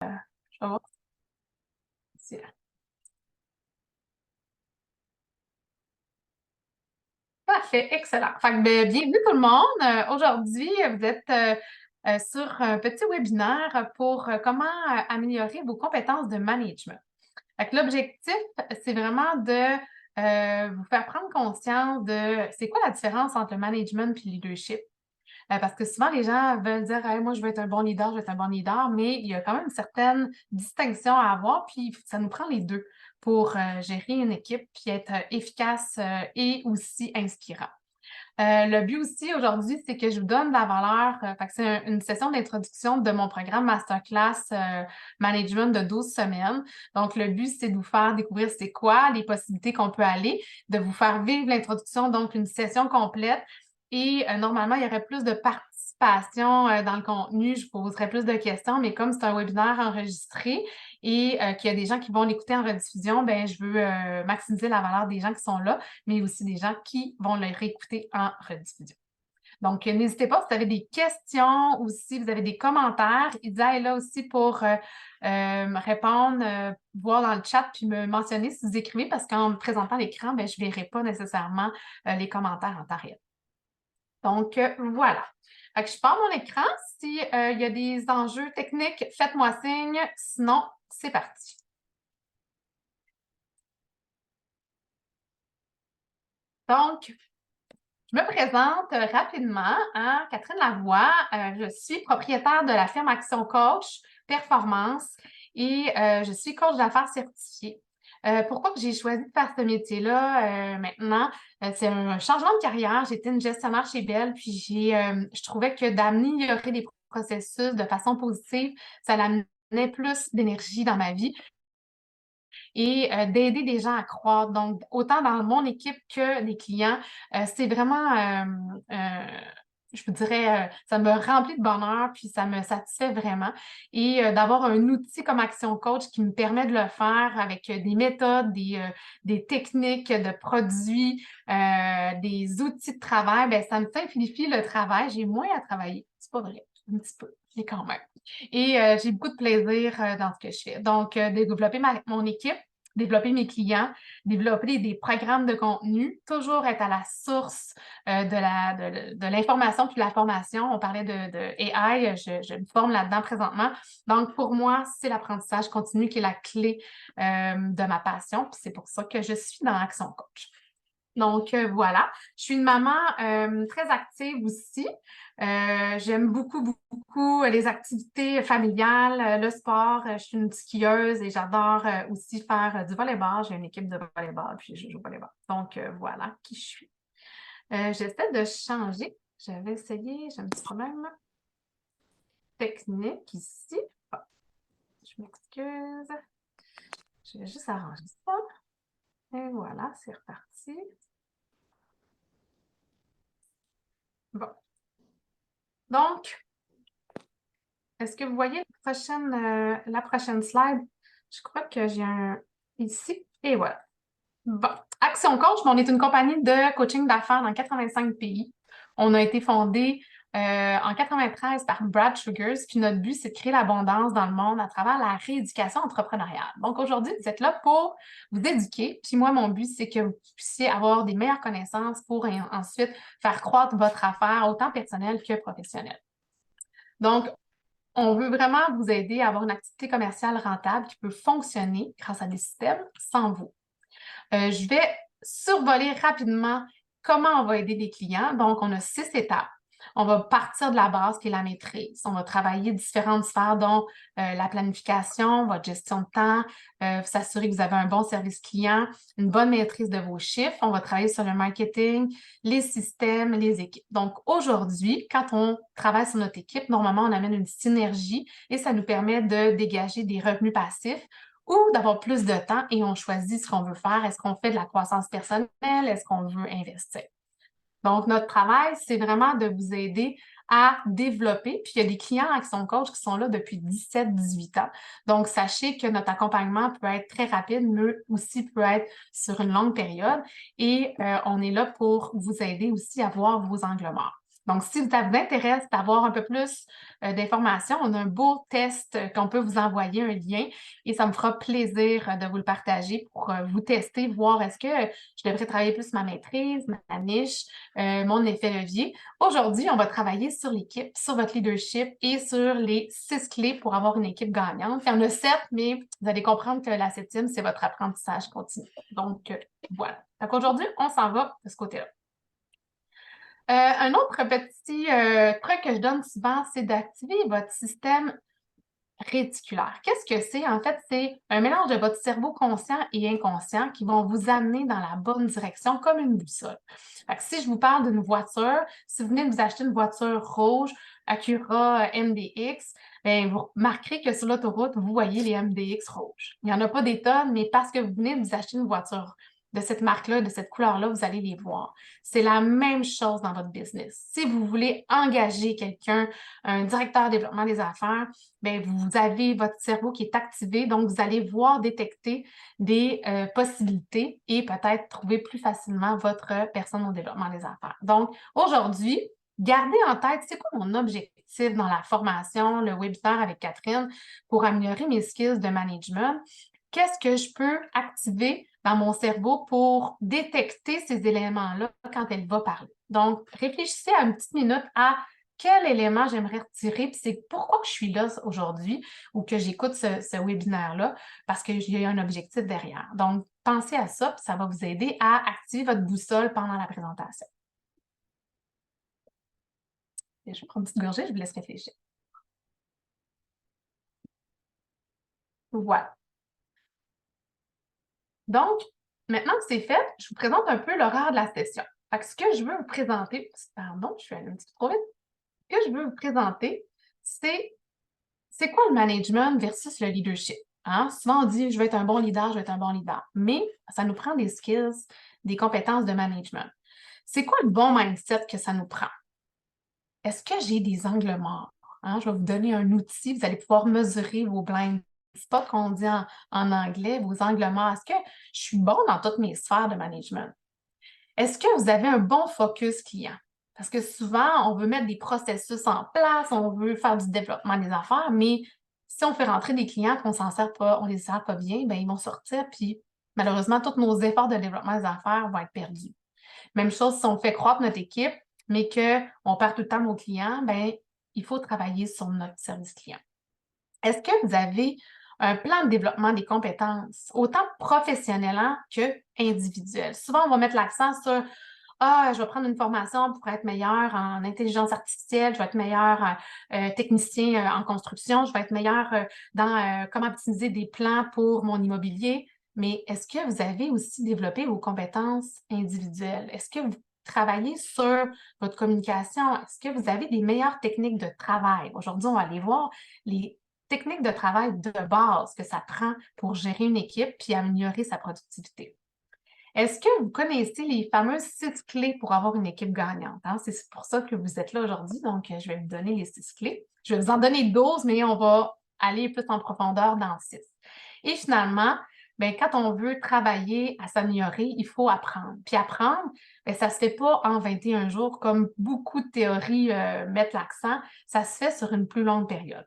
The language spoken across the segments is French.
Je vais voir si- Parfait, excellent. Fait que, bienvenue tout le monde. Aujourd'hui, vous êtes sur un petit webinaire pour comment améliorer vos compétences de management. Fait que l'objectif, c'est vraiment de vous faire prendre conscience de c'est quoi la différence entre le management et le leadership. Parce que souvent, les gens veulent dire hey, moi, je veux être un bon leader, je veux être un bon leader, mais il y a quand même une certaine distinction à avoir, puis ça nous prend les deux pour gérer une équipe, puis être efficace et aussi inspirant. Le but aussi aujourd'hui, c'est que je vous donne de la valeur. Fait que c'est une session d'introduction de mon programme Masterclass Management de 12 semaines. Donc, le but, c'est de vous faire découvrir c'est quoi les possibilités qu'on peut aller, de vous faire vivre l'introduction, donc une session complète. Et normalement, il y aurait plus de participation dans le contenu. Je poserais plus de questions, mais comme c'est un webinaire enregistré et qu'il y a des gens qui vont l'écouter en rediffusion, ben je veux maximiser la valeur des gens qui sont là, mais aussi des gens qui vont le réécouter en rediffusion. Donc, n'hésitez pas si vous avez des questions ou si vous avez des commentaires. Isa est là aussi pour me répondre, voir dans le chat puis me mentionner si vous écrivez parce qu'en me présentant l'écran, ben, je ne verrai pas nécessairement les commentaires en temps réel. Donc, voilà. Fait que je pars mon écran. S'il y a des enjeux techniques, faites-moi signe. Sinon, c'est parti. Donc, je me présente rapidement, hein, Catherine Lavoie. Je suis propriétaire de la firme Action Coach Performance et je suis coach d'affaires certifiée. Pourquoi que j'ai choisi de faire ce métier-là maintenant? C'est un changement de carrière. J'étais une gestionnaire chez Bell, puis je trouvais que d'améliorer des processus de façon positive, ça amenait plus d'énergie dans ma vie et d'aider des gens à croître. Donc, autant dans mon équipe que les clients, c'est vraiment, je vous dirais, ça me remplit de bonheur, puis ça me satisfait vraiment. Et d'avoir un outil comme Action Coach qui me permet de le faire avec des méthodes, des techniques de produits, des outils de travail, bien, ça me simplifie le travail. J'ai moins à travailler. C'est pas vrai, un petit peu, mais quand même. Et j'ai beaucoup de plaisir dans ce que je fais. Donc, développer mon équipe, développer mes clients, développer des programmes de contenu, toujours être à la source de l'information puis de la formation. On parlait de AI, je me forme là-dedans présentement. Donc, pour moi, c'est l'apprentissage continu qui est la clé de ma passion. Puis c'est pour ça que je suis dans Action Coach. Donc, voilà. Je suis une maman très active aussi. J'aime beaucoup, beaucoup les activités familiales, le sport. Je suis une skieuse et j'adore aussi faire du volleyball. J'ai une équipe de volleyball, puis je joue au volleyball. Donc, voilà qui je suis. J'essaie de changer. J'avais essayé, j'ai un petit problème technique ici. Ah, je m'excuse. Je vais juste arranger ça. Et voilà, c'est reparti. Bon. Donc, est-ce que vous voyez la prochaine slide? Je crois que j'ai un ici. Et voilà. Bon. Action Coach, on est une compagnie de coaching d'affaires dans 85 pays. On a été fondé en 93 par Brad Sugars. Puis notre but, c'est de créer l'abondance dans le monde à travers la rééducation entrepreneuriale. Donc aujourd'hui, vous êtes là pour vous éduquer. Puis moi, mon but, c'est que vous puissiez avoir des meilleures connaissances pour ensuite faire croître votre affaire, autant personnelle que professionnelle. Donc, on veut vraiment vous aider à avoir une activité commerciale rentable qui peut fonctionner grâce à des systèmes sans vous. Je vais survoler rapidement comment on va aider des clients. Donc, on a 6 étapes. On va partir de la base qui est la maîtrise. On va travailler différentes sphères, dont la planification, votre gestion de temps, s'assurer que vous avez un bon service client, une bonne maîtrise de vos chiffres. On va travailler sur le marketing, les systèmes, les équipes. Donc, aujourd'hui, quand on travaille sur notre équipe, normalement, on amène une synergie et ça nous permet de dégager des revenus passifs ou d'avoir plus de temps et on choisit ce qu'on veut faire. Est-ce qu'on fait de la croissance personnelle? Est-ce qu'on veut investir? Donc, notre travail, c'est vraiment de vous aider à développer. Puis, il y a des clients Action Coach qui sont là depuis 17-18 ans. Donc, sachez que notre accompagnement peut être très rapide, mais aussi peut être sur une longue période. Et on est là pour vous aider aussi à voir vos angles morts. Donc, si ça vous intéresse d'avoir un peu plus d'informations, on a un beau test qu'on peut vous envoyer, un lien, et ça me fera plaisir de vous le partager pour vous tester, voir est-ce que je devrais travailler plus ma maîtrise, ma niche, mon effet levier. Aujourd'hui, on va travailler sur l'équipe, sur votre leadership et sur les 6 clés pour avoir une équipe gagnante. Il y en a 7, mais vous allez comprendre que la 7e, c'est votre apprentissage continu. Donc, voilà. Donc, aujourd'hui, on s'en va de ce côté-là. Un autre petit truc que je donne souvent, c'est d'activer votre système réticulaire. Qu'est-ce que c'est? En fait, c'est un mélange de votre cerveau conscient et inconscient qui vont vous amener dans la bonne direction comme une boussole. Fait que si je vous parle d'une voiture, si vous venez de vous acheter une voiture rouge, Acura MDX, bien, vous remarquerez que sur l'autoroute, vous voyez les MDX rouges. Il n'y en a pas des tonnes, mais parce que vous venez de vous acheter une voiture de cette marque-là, de cette couleur-là, vous allez les voir. C'est la même chose dans votre business. Si vous voulez engager quelqu'un, un directeur de développement des affaires, bien, vous avez votre cerveau qui est activé, donc vous allez voir détecter des possibilités et peut-être trouver plus facilement votre personne au développement des affaires. Donc, aujourd'hui, gardez en tête, c'est quoi mon objectif dans la formation, le webinaire avec Catherine pour améliorer mes skills de management? Qu'est-ce que je peux activer dans mon cerveau pour détecter ces éléments-là quand elle va parler? Donc, réfléchissez à une petite minute à quel élément j'aimerais retirer, puis c'est pourquoi que je suis là aujourd'hui ou que j'écoute ce webinaire-là, parce qu'il y a un objectif derrière. Donc, pensez à ça, puis ça va vous aider à activer votre boussole pendant la présentation. Et je prends une petite gorgée, je vous laisse réfléchir. Voilà. Donc, maintenant que c'est fait, je vous présente un peu l'horaire de la session. Fait que ce que je veux vous présenter, pardon, je suis allée un petit peu trop vite. Ce que je veux vous présenter, c'est quoi le management versus le leadership? Hein? Souvent, on dit, je veux être un bon leader, je veux être un bon leader. Mais ça nous prend des skills, des compétences de management. C'est quoi le bon mindset que ça nous prend? Est-ce que j'ai des angles morts? Hein? Je vais vous donner un outil, vous allez pouvoir mesurer vos blind spots qu'on dit en anglais, vos angles morts. Est-ce que je suis bon dans toutes mes sphères de management? Est-ce que vous avez un bon focus client? Parce que souvent, on veut mettre des processus en place, on veut faire du développement des affaires, mais si on fait rentrer des clients et qu'on s'en sert pas, on les sert pas bien, bien, ils vont sortir, puis malheureusement, tous nos efforts de développement des affaires vont être perdus. Même chose si on fait croître notre équipe, mais qu'on perd tout le temps nos clients, bien, il faut travailler sur notre service client. Est-ce que vous avez un plan de développement des compétences, autant professionnelles que individuelles? Souvent, on va mettre l'accent sur je vais prendre une formation pour être meilleur en intelligence artificielle, je vais être meilleur technicien en construction, je vais être meilleur dans comment optimiser des plans pour mon immobilier. Mais est-ce que vous avez aussi développé vos compétences individuelles? Est-ce que vous travaillez sur votre communication? Est-ce que vous avez des meilleures techniques de travail? Aujourd'hui, on va aller voir les techniques de travail de base que ça prend pour gérer une équipe puis améliorer sa productivité. Est-ce que vous connaissez les fameuses 6 clés pour avoir une équipe gagnante? Hein? C'est pour ça que vous êtes là aujourd'hui, donc je vais vous donner les 6 clés. Je vais vous en donner 12, mais on va aller plus en profondeur dans 6. Et finalement, bien, quand on veut travailler à s'améliorer, il faut apprendre. Puis apprendre, bien, ça ne se fait pas en 21 jours, comme beaucoup de théories mettent l'accent. Ça se fait sur une plus longue période.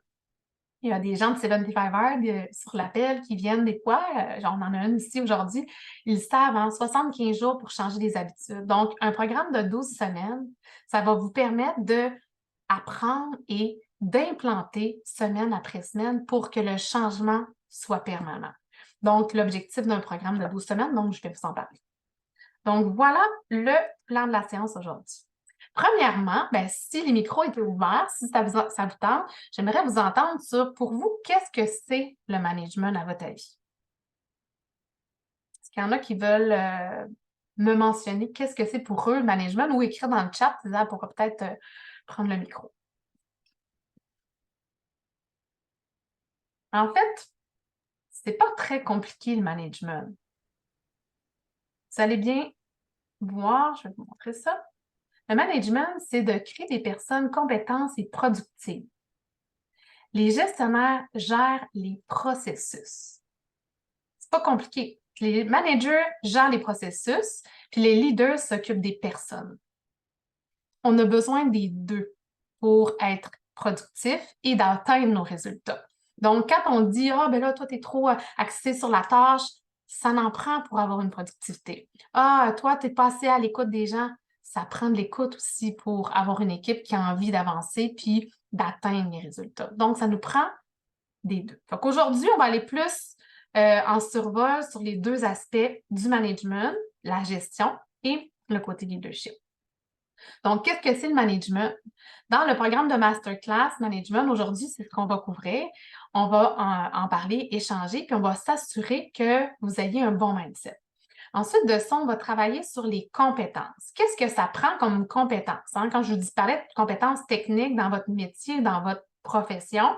Il y a des gens de 75 Hard sur l'appel qui viennent des fois, genre on en a un ici aujourd'hui, ils savent en 75 jours pour changer des habitudes. Donc, un programme de 12 semaines, ça va vous permettre d'apprendre et d'implanter semaine après semaine pour que le changement soit permanent. Donc, l'objectif d'un programme de 12 semaines, donc je vais vous en parler. Donc, voilà le plan de la séance aujourd'hui. Premièrement, bien, si les micros étaient ouverts, si ça vous tente, j'aimerais vous entendre sur, pour vous, qu'est-ce que c'est le management à votre avis? Est-ce qu'il y en a qui veulent me mentionner qu'est-ce que c'est pour eux le management ou écrire dans le chat, ça pourra peut-être prendre le micro. En fait, c'est pas très compliqué le management. Vous allez bien voir, je vais vous montrer ça. Le management, c'est de créer des personnes compétentes et productives. Les gestionnaires gèrent les processus. C'est pas compliqué. Les managers gèrent les processus, puis les leaders s'occupent des personnes. on a besoin des deux pour être productif et d'atteindre nos résultats. Donc, quand on dit, ah, ben là, toi, tu es trop axé sur la tâche, ça n'en prend pour avoir une productivité. Ah, toi, tu n'es pas assez à l'écoute des gens, ça prend de l'écoute aussi pour avoir une équipe qui a envie d'avancer puis d'atteindre les résultats. Donc, ça nous prend des deux. Donc, aujourd'hui, on va aller plus en survol sur les deux aspects du management, la gestion et le côté leadership. Donc, qu'est-ce que c'est le management? Dans le programme de Masterclass Management, aujourd'hui, c'est ce qu'on va couvrir. On va en parler, échanger, puis on va s'assurer que vous ayez un bon mindset. Ensuite de ça, on va travailler sur les compétences. Qu'est-ce que ça prend comme compétences? Quand je vous parlais de compétences techniques dans votre métier, dans votre profession,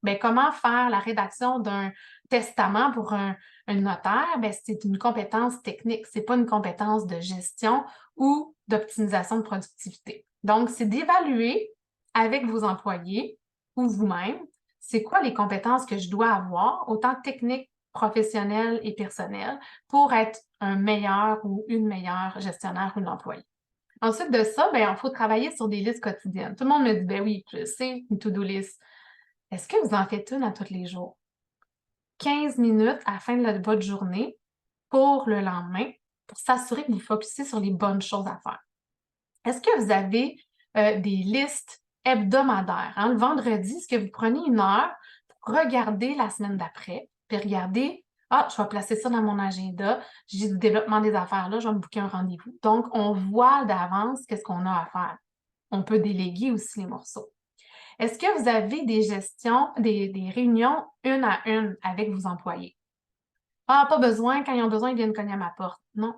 bien, comment faire la rédaction d'un testament pour un notaire? Bien, c'est une compétence technique, ce n'est pas une compétence de gestion ou d'optimisation de productivité. Donc, c'est d'évaluer avec vos employés ou vous-même, c'est quoi les compétences que je dois avoir, autant techniques, professionnelles et personnelles, pour être un meilleur ou une meilleure gestionnaire ou une employée. Ensuite de ça, bien, il faut travailler sur des listes quotidiennes. Tout le monde me dit, ben oui, je sais, une to-do list. Est-ce que vous en faites une à tous les jours? 15 minutes à la fin de votre journée pour le lendemain, pour s'assurer que vous focussez sur les bonnes choses à faire. Est-ce que vous avez des listes hebdomadaires? Le vendredi, est-ce que vous prenez une heure pour regarder la semaine d'après, puis regarder, ah, je vais placer ça dans mon agenda, j'ai du développement des affaires là, je vais me booker un rendez-vous. Donc, on voit d'avance qu'est-ce qu'on a à faire. On peut déléguer aussi les morceaux. Est-ce que vous avez des gestions, des réunions une à une avec vos employés? Ah, pas besoin, quand ils ont besoin, ils viennent cogner à ma porte. Non,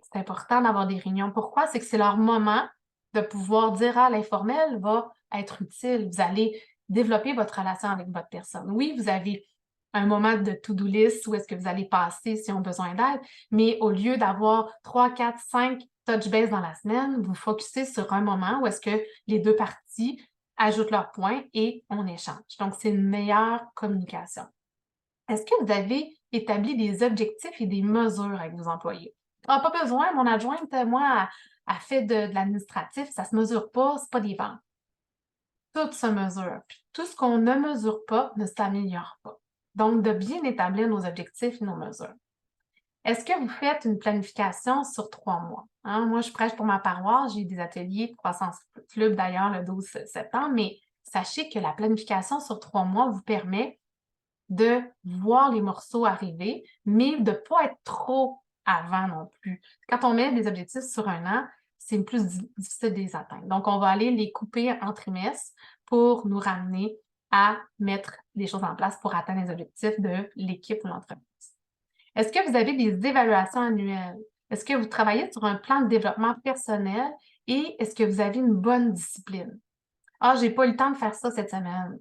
c'est important d'avoir des réunions. Pourquoi? C'est que c'est leur moment de pouvoir dire, ah, l'informel va être utile. Vous allez développer votre relation avec votre personne. Oui, vous avez un moment de to-do list où est-ce que vous allez passer s'ils ont besoin d'aide, mais au lieu d'avoir 3, 4, 5 touch base dans la semaine, vous focussez sur un moment où est-ce que les deux parties ajoutent leurs points et on échange. Donc, c'est une meilleure communication. Est-ce que vous avez établi des objectifs et des mesures avec vos employés? Ah, pas besoin, mon adjointe, moi, a fait de l'administratif, ça ne se mesure pas, ce pas des ventes. Tout se mesure. Puis tout ce qu'on ne mesure pas ne s'améliore pas. Donc, de bien établir nos objectifs et nos mesures. Est-ce que vous faites une planification sur 3 mois? Moi, je prêche pour ma paroisse, j'ai des ateliers de croissance club d'ailleurs le 12 septembre, mais sachez que la planification sur 3 mois vous permet de voir les morceaux arriver, mais de ne pas être trop avant non plus. Quand on met des objectifs sur un an, c'est plus difficile de les atteindre. Donc, on va aller les couper en trimestres pour nous ramener à mettre des choses en place pour atteindre les objectifs de l'équipe ou l'entreprise. Est-ce que vous avez des évaluations annuelles? Est-ce que vous travaillez sur un plan de développement personnel et est-ce que vous avez une bonne discipline? Ah, j'ai pas eu le temps de faire ça cette semaine.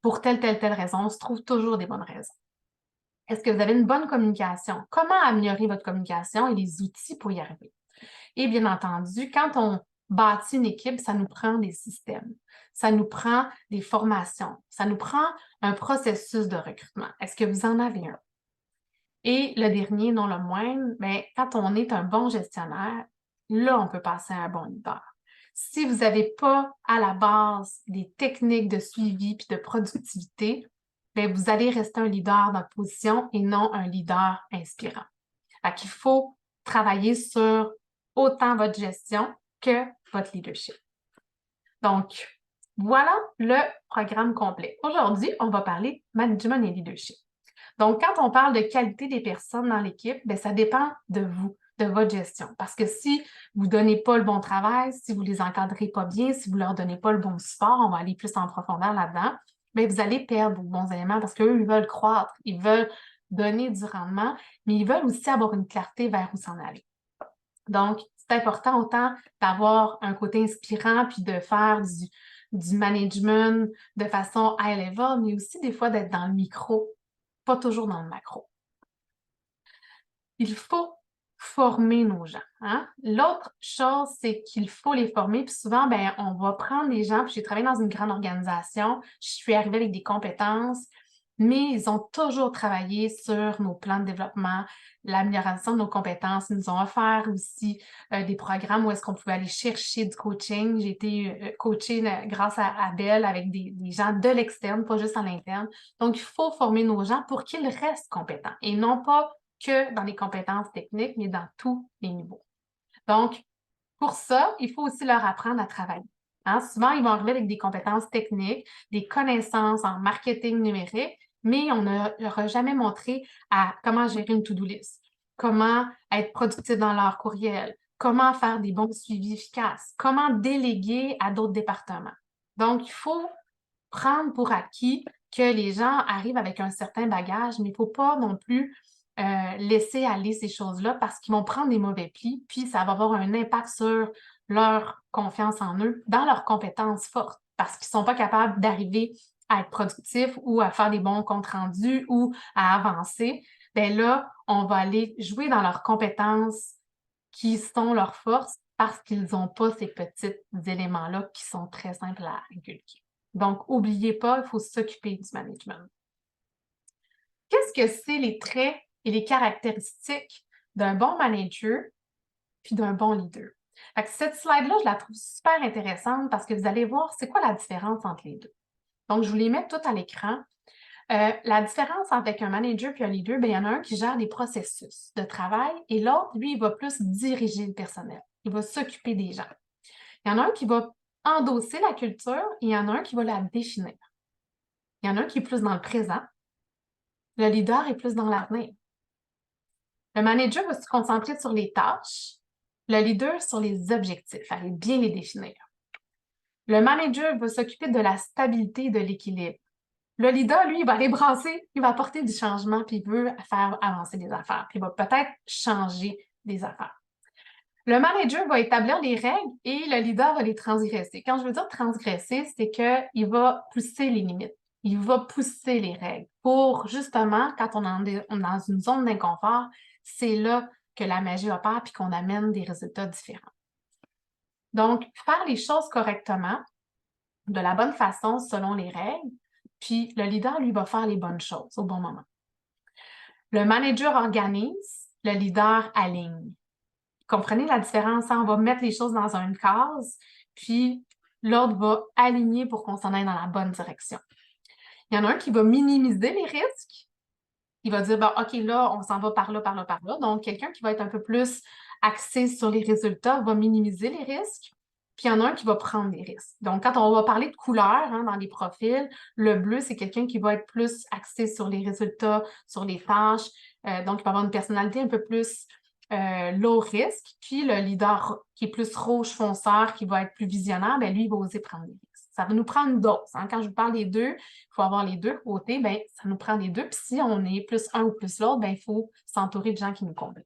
Pour telle raison, on se trouve toujours des bonnes raisons. Est-ce que vous avez une bonne communication? Comment améliorer votre communication et les outils pour y arriver? Et bien entendu, quand on bâtit une équipe, ça nous prend des systèmes, ça nous prend des formations, ça nous prend un processus de recrutement. Est-ce que vous en avez un? Et le dernier, non le moindre, bien, quand on est un bon gestionnaire, là, on peut passer à un bon leader. Si vous n'avez pas à la base des techniques de suivi et de productivité, bien, vous allez rester un leader dans votre position et non un leader inspirant. Il faut travailler sur autant votre gestion que votre leadership. Donc, voilà le programme complet. Aujourd'hui, on va parler management et leadership. Donc, quand on parle de qualité des personnes dans l'équipe, bien, ça dépend de vous, de votre gestion. Parce que si vous ne donnez pas le bon travail, si vous ne les encadrez pas bien, si vous ne leur donnez pas le bon support, on va aller plus en profondeur là-dedans, bien, vous allez perdre vos bons éléments parce qu'eux, ils veulent croître, ils veulent donner du rendement, mais ils veulent aussi avoir une clarté vers où s'en aller. Donc, c'est important autant d'avoir un côté inspirant puis de faire du management de façon high level, mais aussi des fois d'être dans le micro, pas toujours dans le macro. Il faut former nos gens. L'autre chose, c'est qu'il faut les former. Puis souvent, ben, on va prendre des gens, puis j'ai travaillé dans une grande organisation, je suis arrivée avec des compétences, mais ils ont toujours travaillé sur nos plans de développement, l'amélioration de nos compétences. Ils nous ont offert aussi des programmes où est-ce qu'on pouvait aller chercher du coaching. J'ai été coachée grâce à Belle avec des gens de l'externe, pas juste à l'interne. Donc, il faut former nos gens pour qu'ils restent compétents et non pas que dans les compétences techniques, mais dans tous les niveaux. Donc, pour ça, il faut aussi leur apprendre à travailler. Hein? Souvent, ils vont arriver avec des compétences techniques, des connaissances en marketing numérique, mais on ne leur a jamais montré à comment gérer une to-do list, comment être productif dans leur courriel, comment faire des bons suivis efficaces, comment déléguer à d'autres départements. Donc, il faut prendre pour acquis que les gens arrivent avec un certain bagage, mais il ne faut pas non plus laisser aller ces choses-là parce qu'ils vont prendre des mauvais plis, puis ça va avoir un impact sur leur confiance en eux, dans leurs compétences fortes, parce qu'ils ne sont pas capables d'arriver à être productifs ou à faire des bons comptes rendus ou à avancer. Bien là, on va aller jouer dans leurs compétences qui sont leurs forces parce qu'ils n'ont pas ces petits éléments-là qui sont très simples à inculquer. Donc, n'oubliez pas, il faut s'occuper du management. Qu'est-ce que c'est les traits et les caractéristiques d'un bon manager puis d'un bon leader? Fait que cette slide-là, je la trouve super intéressante parce que vous allez voir c'est quoi la différence entre les deux. Donc, je vous les mets toutes à l'écran. La différence avec un manager et un leader, bien, il y en a un qui gère des processus de travail et l'autre, lui, il va plus diriger le personnel. Il va s'occuper des gens. Il y en a un qui va endosser la culture et il y en a un qui va la définir. Il y en a un qui est plus dans le présent. Le leader est plus dans l'avenir. Le manager va se concentrer sur les tâches, le leader sur les objectifs, aller bien les définir. Le manager va s'occuper de la stabilité et de l'équilibre. Le leader, lui, il va aller brasser, il va apporter du changement, puis il veut faire avancer des affaires, puis il va peut-être changer des affaires. Le manager va établir les règles et le leader va les transgresser. Quand je veux dire transgresser, c'est qu'il va pousser les limites. Il va pousser les règles pour, justement, quand on est dans une zone d'inconfort, c'est là que la magie opère puis qu'on amène des résultats différents. Donc, faire les choses correctement, de la bonne façon, selon les règles, puis le leader, lui, va faire les bonnes choses au bon moment. Le manager organise, le leader aligne. Comprenez la différence? Hein? On va mettre les choses dans une case, puis l'autre va aligner pour qu'on s'en aille dans la bonne direction. Il y en a un qui va minimiser les risques. Il va dire, bon, OK, là, on s'en va par là, par là, par là. Donc, quelqu'un qui va être un peu plus axé sur les résultats va minimiser les risques. Puis, il y en a un qui va prendre des risques. Donc, quand on va parler de couleurs dans les profils, le bleu, c'est quelqu'un qui va être plus axé sur les résultats, sur les tâches. Donc, il va avoir une personnalité un peu plus low risque. Puis, le leader qui est plus rouge fonceur, qui va être plus visionnaire, bien, lui, il va oser prendre des risques. Ça va nous prendre une dose. Hein? Quand je vous parle des deux, il faut avoir les deux côtés, bien, ça nous prend les deux. Puis si on est plus un ou plus l'autre, bien, il faut s'entourer de gens qui nous comblent.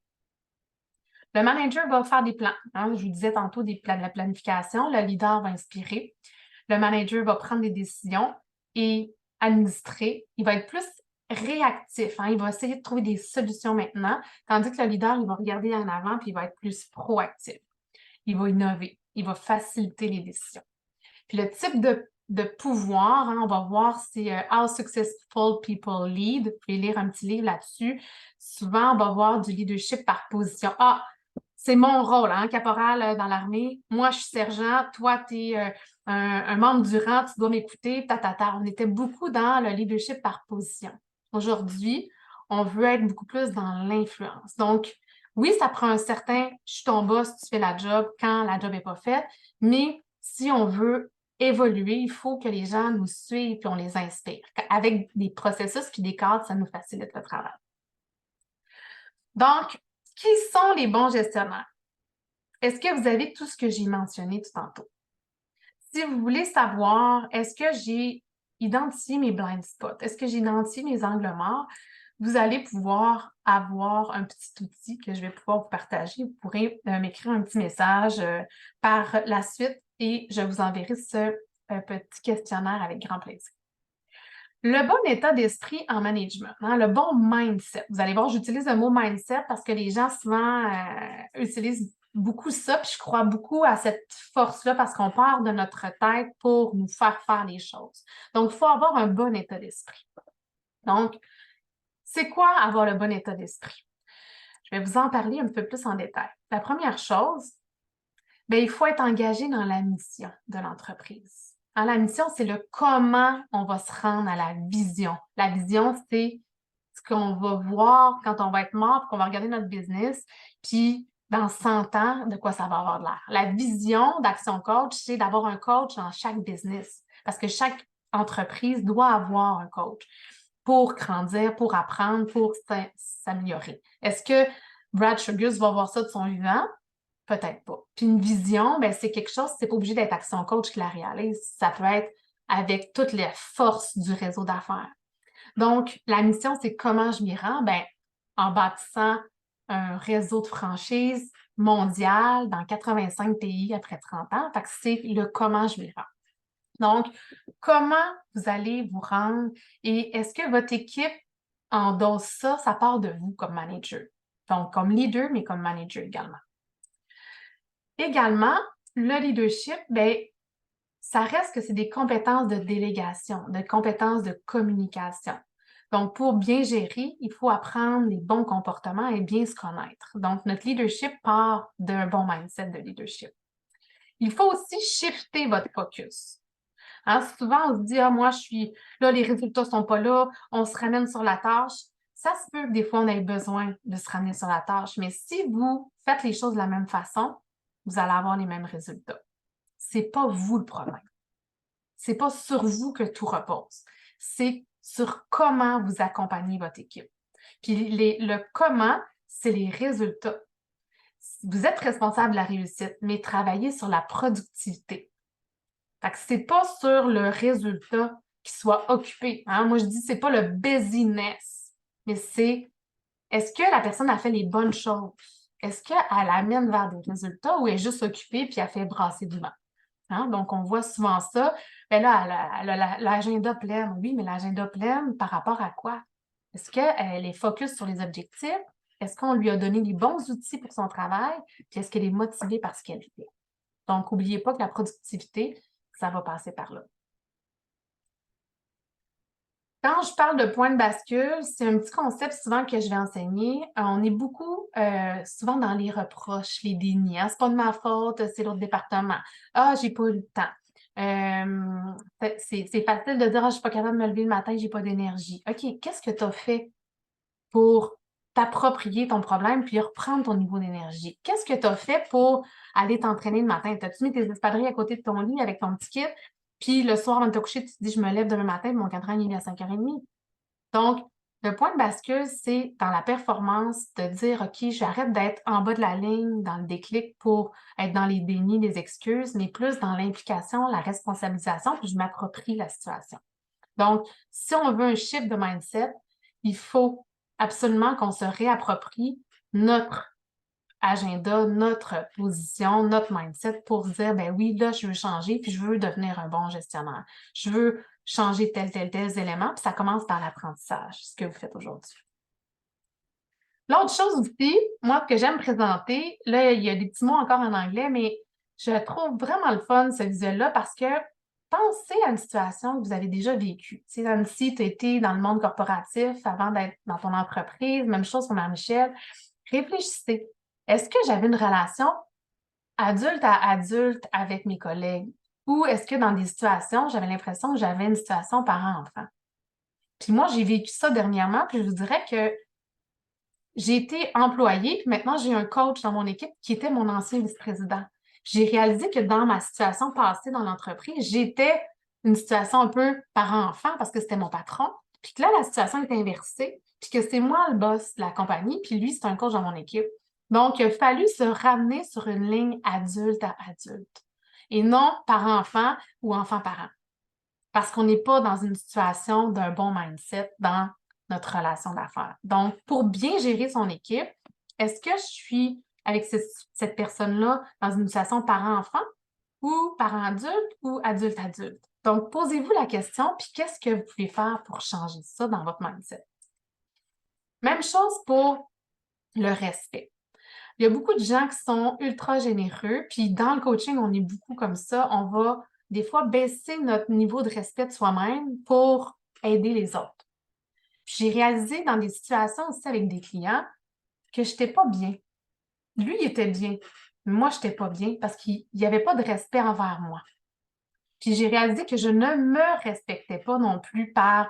Le manager va faire des plans. Hein? Je vous disais tantôt des plans de la planification. Le leader va inspirer. Le manager va prendre des décisions et administrer. Il va être plus réactif. Hein? Il va essayer de trouver des solutions maintenant, tandis que le leader, il va regarder en avant puis il va être plus proactif. Il va innover. Il va faciliter les décisions. Puis le type de pouvoir, hein, on va voir, c'est How Successful People Lead. Vous pouvez lire un petit livre là-dessus. Souvent, on va voir du leadership par position. Ah, c'est mon rôle, hein, caporal dans l'armée. Moi, je suis sergent. Toi, tu es un membre du rang. Tu dois m'écouter. On était beaucoup dans le leadership par position. Aujourd'hui, on veut être beaucoup plus dans l'influence. Donc, oui, ça prend un certain « je suis ton boss, tu fais la job » quand la job n'est pas faite, mais si on veut évoluer, il faut que les gens nous suivent et on les inspire. Avec des processus puis des cadres, ça nous facilite le travail. Donc, qui sont les bons gestionnaires? Est-ce que vous avez tout ce que j'ai mentionné tout tantôt? Si vous voulez savoir, est-ce que j'ai identifié mes blind spots? Est-ce que j'ai identifié mes angles morts? Vous allez pouvoir avoir un petit outil que je vais pouvoir vous partager. Vous pourrez m'écrire un petit message par la suite et je vous enverrai ce petit questionnaire avec grand plaisir. Le bon état d'esprit en management, hein, le bon mindset. Vous allez voir, j'utilise le mot mindset parce que les gens souvent utilisent beaucoup ça, puis je crois beaucoup à cette force-là parce qu'on part de notre tête pour nous faire faire les choses. Donc, il faut avoir un bon état d'esprit. Donc, c'est quoi avoir le bon état d'esprit? Je vais vous en parler un peu plus en détail. La première chose, bien, il faut être engagé dans la mission de l'entreprise. Hein, la mission, c'est le comment on va se rendre à la vision. La vision, c'est ce qu'on va voir quand on va être mort, puis qu'on va regarder notre business, puis dans 100 ans, de quoi ça va avoir de l'air. La vision d'Action Coach, c'est d'avoir un coach dans chaque business, parce que chaque entreprise doit avoir un coach pour grandir, pour apprendre, pour s'améliorer. Est-ce que Brad Sugars va voir ça de son vivant? Peut-être pas. Puis une vision, ben c'est quelque chose, c'est pas obligé d'être Action Coach qui la réalise. Ça peut être avec toutes les forces du réseau d'affaires. Donc, la mission, c'est comment je m'y rends? Ben, en bâtissant un réseau de franchises mondial dans 85 pays après 30 ans. Fait que c'est le comment je m'y rends. Donc, comment vous allez vous rendre et est-ce que votre équipe endosse ça? Ça part de vous comme manager. Donc, comme leader, mais comme manager également. Également, le leadership, bien, ça reste que c'est des compétences de délégation, de compétences de communication. Donc, pour bien gérer, il faut apprendre les bons comportements et bien se connaître. Donc, notre leadership part d'un bon mindset de leadership. Il faut aussi shifter votre focus. Hein, souvent, on se dit, ah, moi, je suis là, les résultats ne sont pas là, on se ramène sur la tâche. Ça se peut que des fois, on ait besoin de se ramener sur la tâche, mais si vous faites les choses de la même façon, vous allez avoir les mêmes résultats. C'est pas vous le problème. C'est pas sur vous que tout repose. C'est sur comment vous accompagnez votre équipe. Puis le comment, c'est les résultats. Vous êtes responsable de la réussite, mais travaillez sur la productivité. Fait que c'est pas sur le résultat qui soit occupé. Hein? Moi, je dis c'est pas le busyness, mais c'est est-ce que la personne a fait les bonnes choses? Est-ce qu'elle amène vers des résultats ou elle est juste occupée puis elle fait brasser du vent? Hein? Donc, on voit souvent ça. Bien là, elle a l'agenda plein. Oui, mais l'agenda plein par rapport à quoi? Est-ce qu'elle est focus sur les objectifs? Est-ce qu'on lui a donné les bons outils pour son travail? Puis est-ce qu'elle est motivée par ce qu'elle fait? Donc, n'oubliez pas que la productivité, ça va passer par là. Quand je parle de point de bascule, c'est un petit concept souvent que je vais enseigner. On est beaucoup souvent dans les reproches, les dénis. Hein? C'est pas de ma faute, c'est l'autre département. Ah, j'ai pas eu le temps. C'est facile de dire, ah, je suis pas capable de me lever le matin, j'ai pas d'énergie. OK, qu'est-ce que tu as fait pour t'approprier ton problème puis reprendre ton niveau d'énergie? Qu'est-ce que tu as fait pour aller t'entraîner le matin? T'as-tu mis tes espadrilles à côté de ton lit avec ton petit kit? Puis le soir, avant de te coucher, tu te dis, je me lève demain matin, puis mon cadran, il est à 5h30. Donc, le point de bascule, c'est dans la performance de dire, OK, j'arrête d'être en bas de la ligne dans le déclic pour être dans les dénis, les excuses, mais plus dans l'implication, la responsabilisation, puis je m'approprie la situation. Donc, si on veut un shift de mindset, il faut absolument qu'on se réapproprie notre agenda, notre position, notre mindset pour se dire, ben oui, là, je veux changer, puis je veux devenir un bon gestionnaire. Je veux changer tel éléments, puis ça commence par l'apprentissage, ce que vous faites aujourd'hui. L'autre chose aussi, moi, que j'aime présenter, là, il y a des petits mots encore en anglais, mais je trouve vraiment le fun, ce visuel-là, parce que pensez à une situation que vous avez déjà vécue. Tu sais, Nancy, tu as été dans le monde corporatif avant d'être dans ton entreprise, même chose pour Marie-Michel. Réfléchissez. Est-ce que j'avais une relation adulte à adulte avec mes collègues? Ou est-ce que dans des situations, j'avais l'impression que j'avais une situation parent-enfant? Puis moi, j'ai vécu ça dernièrement, puis je vous dirais que j'ai été employée, puis maintenant j'ai un coach dans mon équipe qui était mon ancien vice-président. J'ai réalisé que dans ma situation passée dans l'entreprise, j'étais une situation un peu parent-enfant parce que c'était mon patron, puis que là, la situation est inversée, puis que c'est moi le boss de la compagnie, puis lui, c'est un coach dans mon équipe. Donc, il a fallu se ramener sur une ligne adulte à adulte et non parent-enfant ou enfant-parent. Parce qu'on n'est pas dans une situation d'un bon mindset dans notre relation d'affaires. Donc, pour bien gérer son équipe, est-ce que je suis avec cette personne-là dans une situation parent-enfant ou parent-adulte ou adulte-adulte? Donc, posez-vous la question, puis qu'est-ce que vous pouvez faire pour changer ça dans votre mindset? Même chose pour le respect. Il y a beaucoup de gens qui sont ultra généreux, puis dans le coaching, on est beaucoup comme ça. On va des fois baisser notre niveau de respect de soi-même pour aider les autres. Puis j'ai réalisé dans des situations aussi avec des clients que je n'étais pas bien. Lui, il était bien. Mais moi, je n'étais pas bien parce qu'il n'y avait pas de respect envers moi. Puis j'ai réalisé que je ne me respectais pas non plus par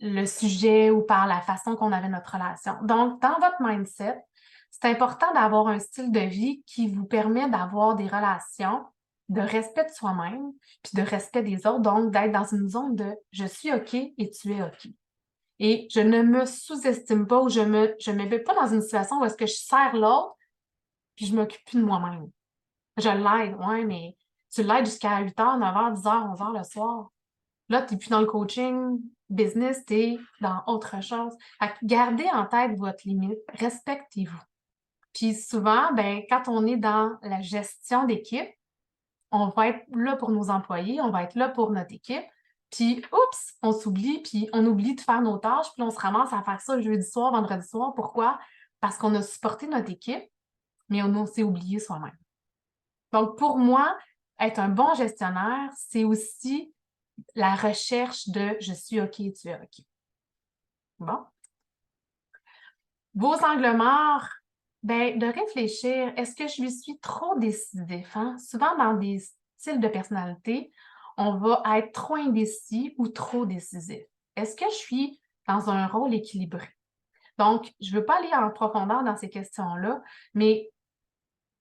le sujet ou par la façon qu'on avait notre relation. Donc, dans votre mindset, c'est important d'avoir un style de vie qui vous permet d'avoir des relations de respect de soi-même, puis de respect des autres, donc d'être dans une zone de « je suis OK et tu es OK ». Et je ne me sous-estime pas ou je me mets pas dans une situation où est-ce que je sers l'autre puis je m'occupe plus de moi-même. Je l'aide, ouais, mais tu l'aides jusqu'à 8h, 9h, 10h, 11h le soir. Là, tu n'es plus dans le coaching business, tu es dans autre chose. Fait que gardez en tête votre limite, respectez-vous. Puis souvent, ben, quand on est dans la gestion d'équipe, on va être là pour nos employés, on va être là pour notre équipe. Puis, oups, on s'oublie, puis on oublie de faire nos tâches, puis on se ramasse à faire ça le jeudi soir, vendredi soir. Pourquoi? Parce qu'on a supporté notre équipe, mais on s'est oublié soi-même. Donc, pour moi, être un bon gestionnaire, c'est aussi la recherche de je suis OK, tu es OK. Bon. Vos angles morts, ben, de réfléchir, est-ce que je lui suis trop décisif? Hein? Souvent, dans des styles de personnalité, on va être trop indécis ou trop décisif. Est-ce que je suis dans un rôle équilibré? Donc, je ne veux pas aller en profondeur dans ces questions-là, mais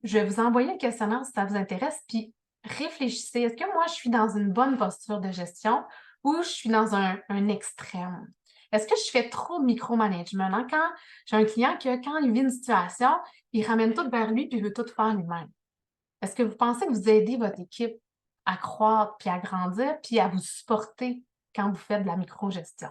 je vais vous envoyer un questionnaire si ça vous intéresse, puis réfléchissez. Est-ce que moi, je suis dans une bonne posture de gestion ou je suis dans un extrême? Est-ce que je fais trop de micromanagement? Hein? Quand j'ai un client que, quand il vit une situation, il ramène tout vers lui puis il veut tout faire lui-même. Est-ce que vous pensez que vous aidez votre équipe à croître puis à grandir puis à vous supporter quand vous faites de la micro-gestion?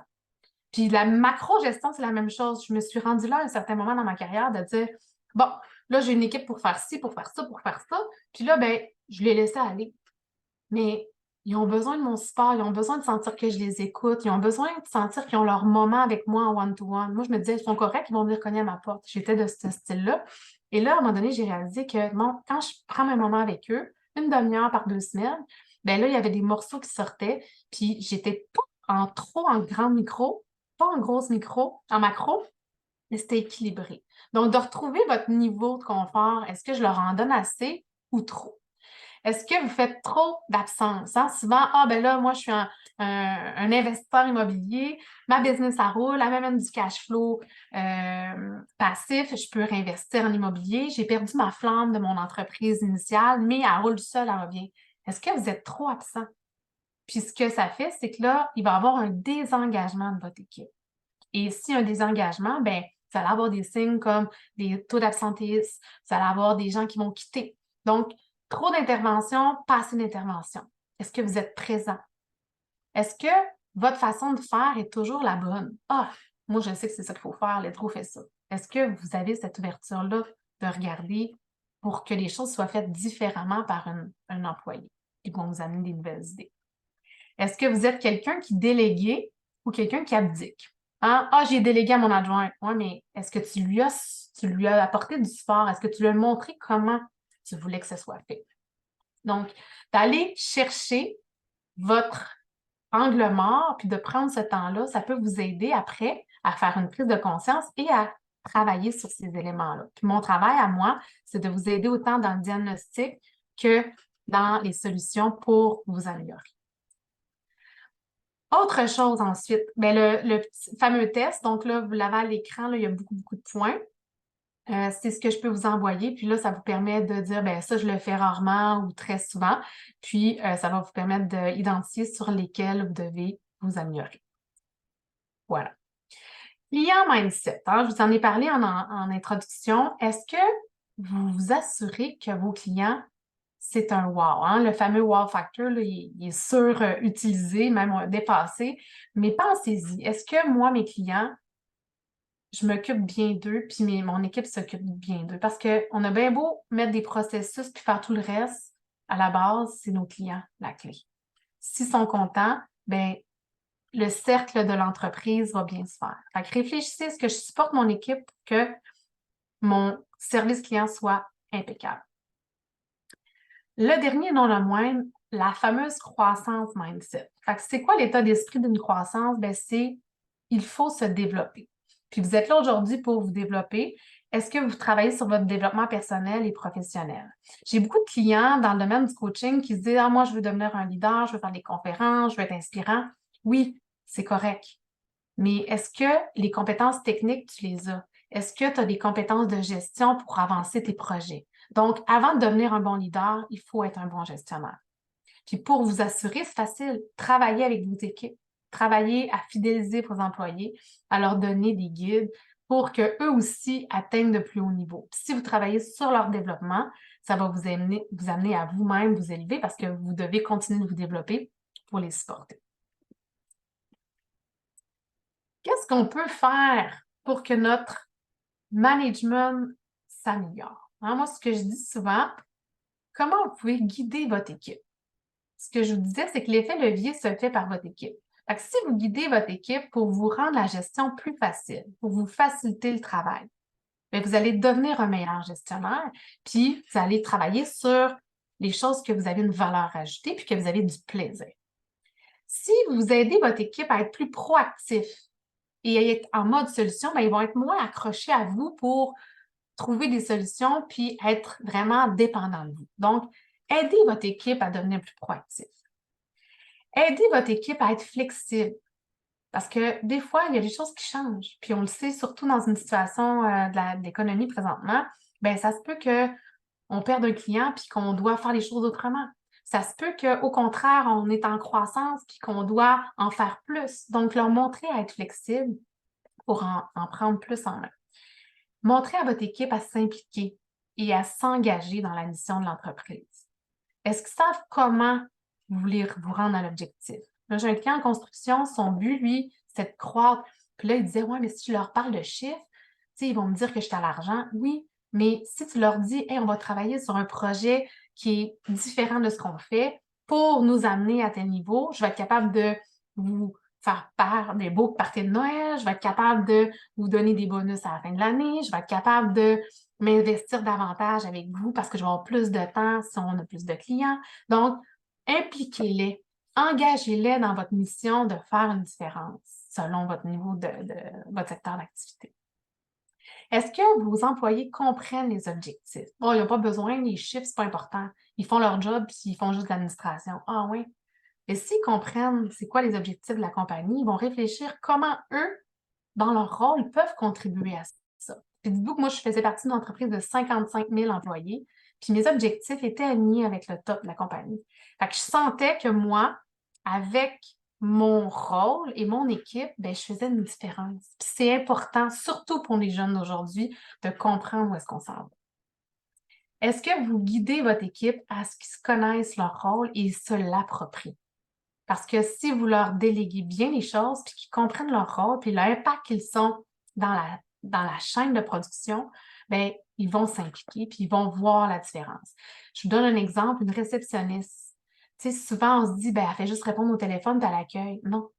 Puis la macro-gestion, c'est la même chose. Je me suis rendue là à un certain moment dans ma carrière de dire, bon, là, j'ai une équipe pour faire ci, pour faire ça, pour faire ça. Puis là, ben, je les laissais aller. Mais ils ont besoin de mon support, ils ont besoin de sentir que je les écoute, ils ont besoin de sentir qu'ils ont leur moment avec moi en one-to-one. Moi, je me disais, ils sont corrects, ils vont venir cogner à ma porte. J'étais de ce style-là. Et là, à un moment donné, j'ai réalisé que bon, quand je prends mes moments avec eux, une demi-heure par 2 semaines, ben là, il y avait des morceaux qui sortaient, puis j'étais pas en grand micro, pas en grosse micro, en macro, mais c'était équilibré. Donc, de retrouver votre niveau de confort, est-ce que je leur en donne assez ou trop? Est-ce que vous faites trop d'absence? Hein? Souvent, ah ben là, moi, je suis un investisseur immobilier, ma business, ça roule, elle m'amène du cash flow passif, je peux réinvestir en immobilier, j'ai perdu ma flamme de mon entreprise initiale, mais elle roule seule, elle revient. Est-ce que vous êtes trop absent? Puis ce que ça fait, c'est que là, il va y avoir un désengagement de votre équipe. Et si un désengagement, ben, vous allez avoir des signes comme des taux d'absentéisme, vous allez avoir des gens qui vont quitter. Donc, trop d'intervention, pas assez d'intervention. Est-ce que vous êtes présent? Est-ce que votre façon de faire est toujours la bonne? Ah, moi, je sais que c'est ça qu'il faut faire, l'Edro fait ça. Est-ce que vous avez cette ouverture-là de regarder pour que les choses soient faites différemment par un employé qui vont vous amener des nouvelles idées? Est-ce que vous êtes quelqu'un qui délégue ou quelqu'un qui abdique? Hein? Ah, j'ai délégué à mon adjoint. Oui, mais est-ce que tu lui as apporté du support? Est-ce que tu lui as montré comment tu voulais que ce soit fait? Donc, d'aller chercher votre angle mort, puis de prendre ce temps-là, ça peut vous aider après à faire une prise de conscience et à travailler sur ces éléments-là. Puis mon travail à moi, c'est de vous aider autant dans le diagnostic que dans les solutions pour vous améliorer. Autre chose ensuite, bien, le fameux test, donc là, vous l'avez à l'écran, là, il y a beaucoup, beaucoup de points. C'est ce que je peux vous envoyer. Puis là, ça vous permet de dire, bien, ça, je le fais rarement ou très souvent. Puis, ça va vous permettre d'identifier sur lesquels vous devez vous améliorer. Voilà. Client mindset, hein, je vous en ai parlé en introduction. Est-ce que vous vous assurez que vos clients, c'est un wow, hein? Le fameux wow factor, là, il est surutilisé, même dépassé. Mais pensez-y, est-ce que moi, mes clients, je m'occupe bien d'eux, puis mon équipe s'occupe bien d'eux? Parce qu'on a bien beau mettre des processus puis faire tout le reste, à la base, c'est nos clients, la clé. S'ils sont contents, ben le cercle de l'entreprise va bien se faire. Fait que réfléchissez, est-ce que je supporte mon équipe pour que mon service client soit impeccable? Le dernier, non le moindre, la fameuse croissance mindset. Fait que c'est quoi l'état d'esprit d'une croissance? Ben, c'est il faut se développer. Puis vous êtes là aujourd'hui pour vous développer. Est-ce que vous travaillez sur votre développement personnel et professionnel? J'ai beaucoup de clients dans le domaine du coaching qui se disent: Ah, moi, je veux devenir un leader, je veux faire des conférences, je veux être inspirant. Oui, c'est correct. Mais est-ce que les compétences techniques, tu les as? Est-ce que tu as des compétences de gestion pour avancer tes projets? Donc, avant de devenir un bon leader, il faut être un bon gestionnaire. Puis pour vous assurer, c'est facile, travaillez avec vos équipes, travaillez à fidéliser vos employés, à leur donner des guides pour qu'eux aussi atteignent de plus hauts niveaux. Puis si vous travaillez sur leur développement, ça va vous amener à vous-même vous élever parce que vous devez continuer de vous développer pour les supporter. Qu'est-ce qu'on peut faire pour que notre management s'améliore? Hein, moi, ce que je dis souvent, comment vous pouvez guider votre équipe? Ce que je vous disais, c'est que l'effet levier se fait par votre équipe. Fait que si vous guidez votre équipe pour vous rendre la gestion plus facile, pour vous faciliter le travail, bien, vous allez devenir un meilleur gestionnaire, puis vous allez travailler sur les choses que vous avez une valeur ajoutée, puis que vous avez du plaisir. Si vous aidez votre équipe à être plus proactif et être en mode solution, bien, ils vont être moins accrochés à vous pour trouver des solutions puis être vraiment dépendants de vous. Donc, aidez votre équipe à devenir plus proactif. Aidez votre équipe à être flexible. Parce que des fois, il y a des choses qui changent. Puis on le sait, surtout dans une situation de l'économie présentement, bien, ça se peut qu'on perde un client puis qu'on doit faire les choses autrement. Ça se peut qu'au contraire, on est en croissance puis qu'on doit en faire plus. Donc, leur montrer à être flexible pour en prendre plus en main. Montrez à votre équipe à s'impliquer et à s'engager dans la mission de l'entreprise. Est-ce qu'ils savent comment vous voulez vous rendre à l'objectif? Là, j'ai un client en construction, son but, lui, c'est de croître. Puis là, il disait: Ouais, mais si tu leur parles de chiffres, tu sais, ils vont me dire que je suis à l'argent. Oui, mais si tu leur dis: Hey, on va travailler sur un projet qui est différent de ce qu'on fait pour nous amener à tel niveau, je vais être capable de vous faire part des beaux parties de Noël, je vais être capable de vous donner des bonus à la fin de l'année, je vais être capable de m'investir davantage avec vous parce que je vais avoir plus de temps si on a plus de clients. Donc, impliquez-les, engagez-les dans votre mission de faire une différence selon votre niveau de votre secteur d'activité. Est-ce que vos employés comprennent les objectifs? Bon, ils n'ont pas besoin, les chiffres, c'est pas important. Ils font leur job puis ils font juste de l'administration. Ah oui. Et s'ils comprennent c'est quoi les objectifs de la compagnie, ils vont réfléchir comment eux, dans leur rôle, ils peuvent contribuer à ça. Puis dites-vous que moi, je faisais partie d'une entreprise de 55 000 employés, puis mes objectifs étaient alignés avec le top de la compagnie. Fait que je sentais que moi, avec mon rôle et mon équipe, bien, je faisais une différence. Puis c'est important, surtout pour les jeunes d'aujourd'hui, de comprendre où est-ce qu'on s'en va. Est-ce que vous guidez votre équipe à ce qu'ils se connaissent leur rôle et se l'approprient? Parce que si vous leur déléguez bien les choses, puis qu'ils comprennent leur rôle, puis l'impact qu'ils sont dans la chaîne de production, bien, ils vont s'impliquer, puis ils vont voir la différence. Je vous donne un exemple, une réceptionniste. Tu sais, souvent, on se dit, ben, elle fait juste répondre au téléphone, puis à l'accueil. Non.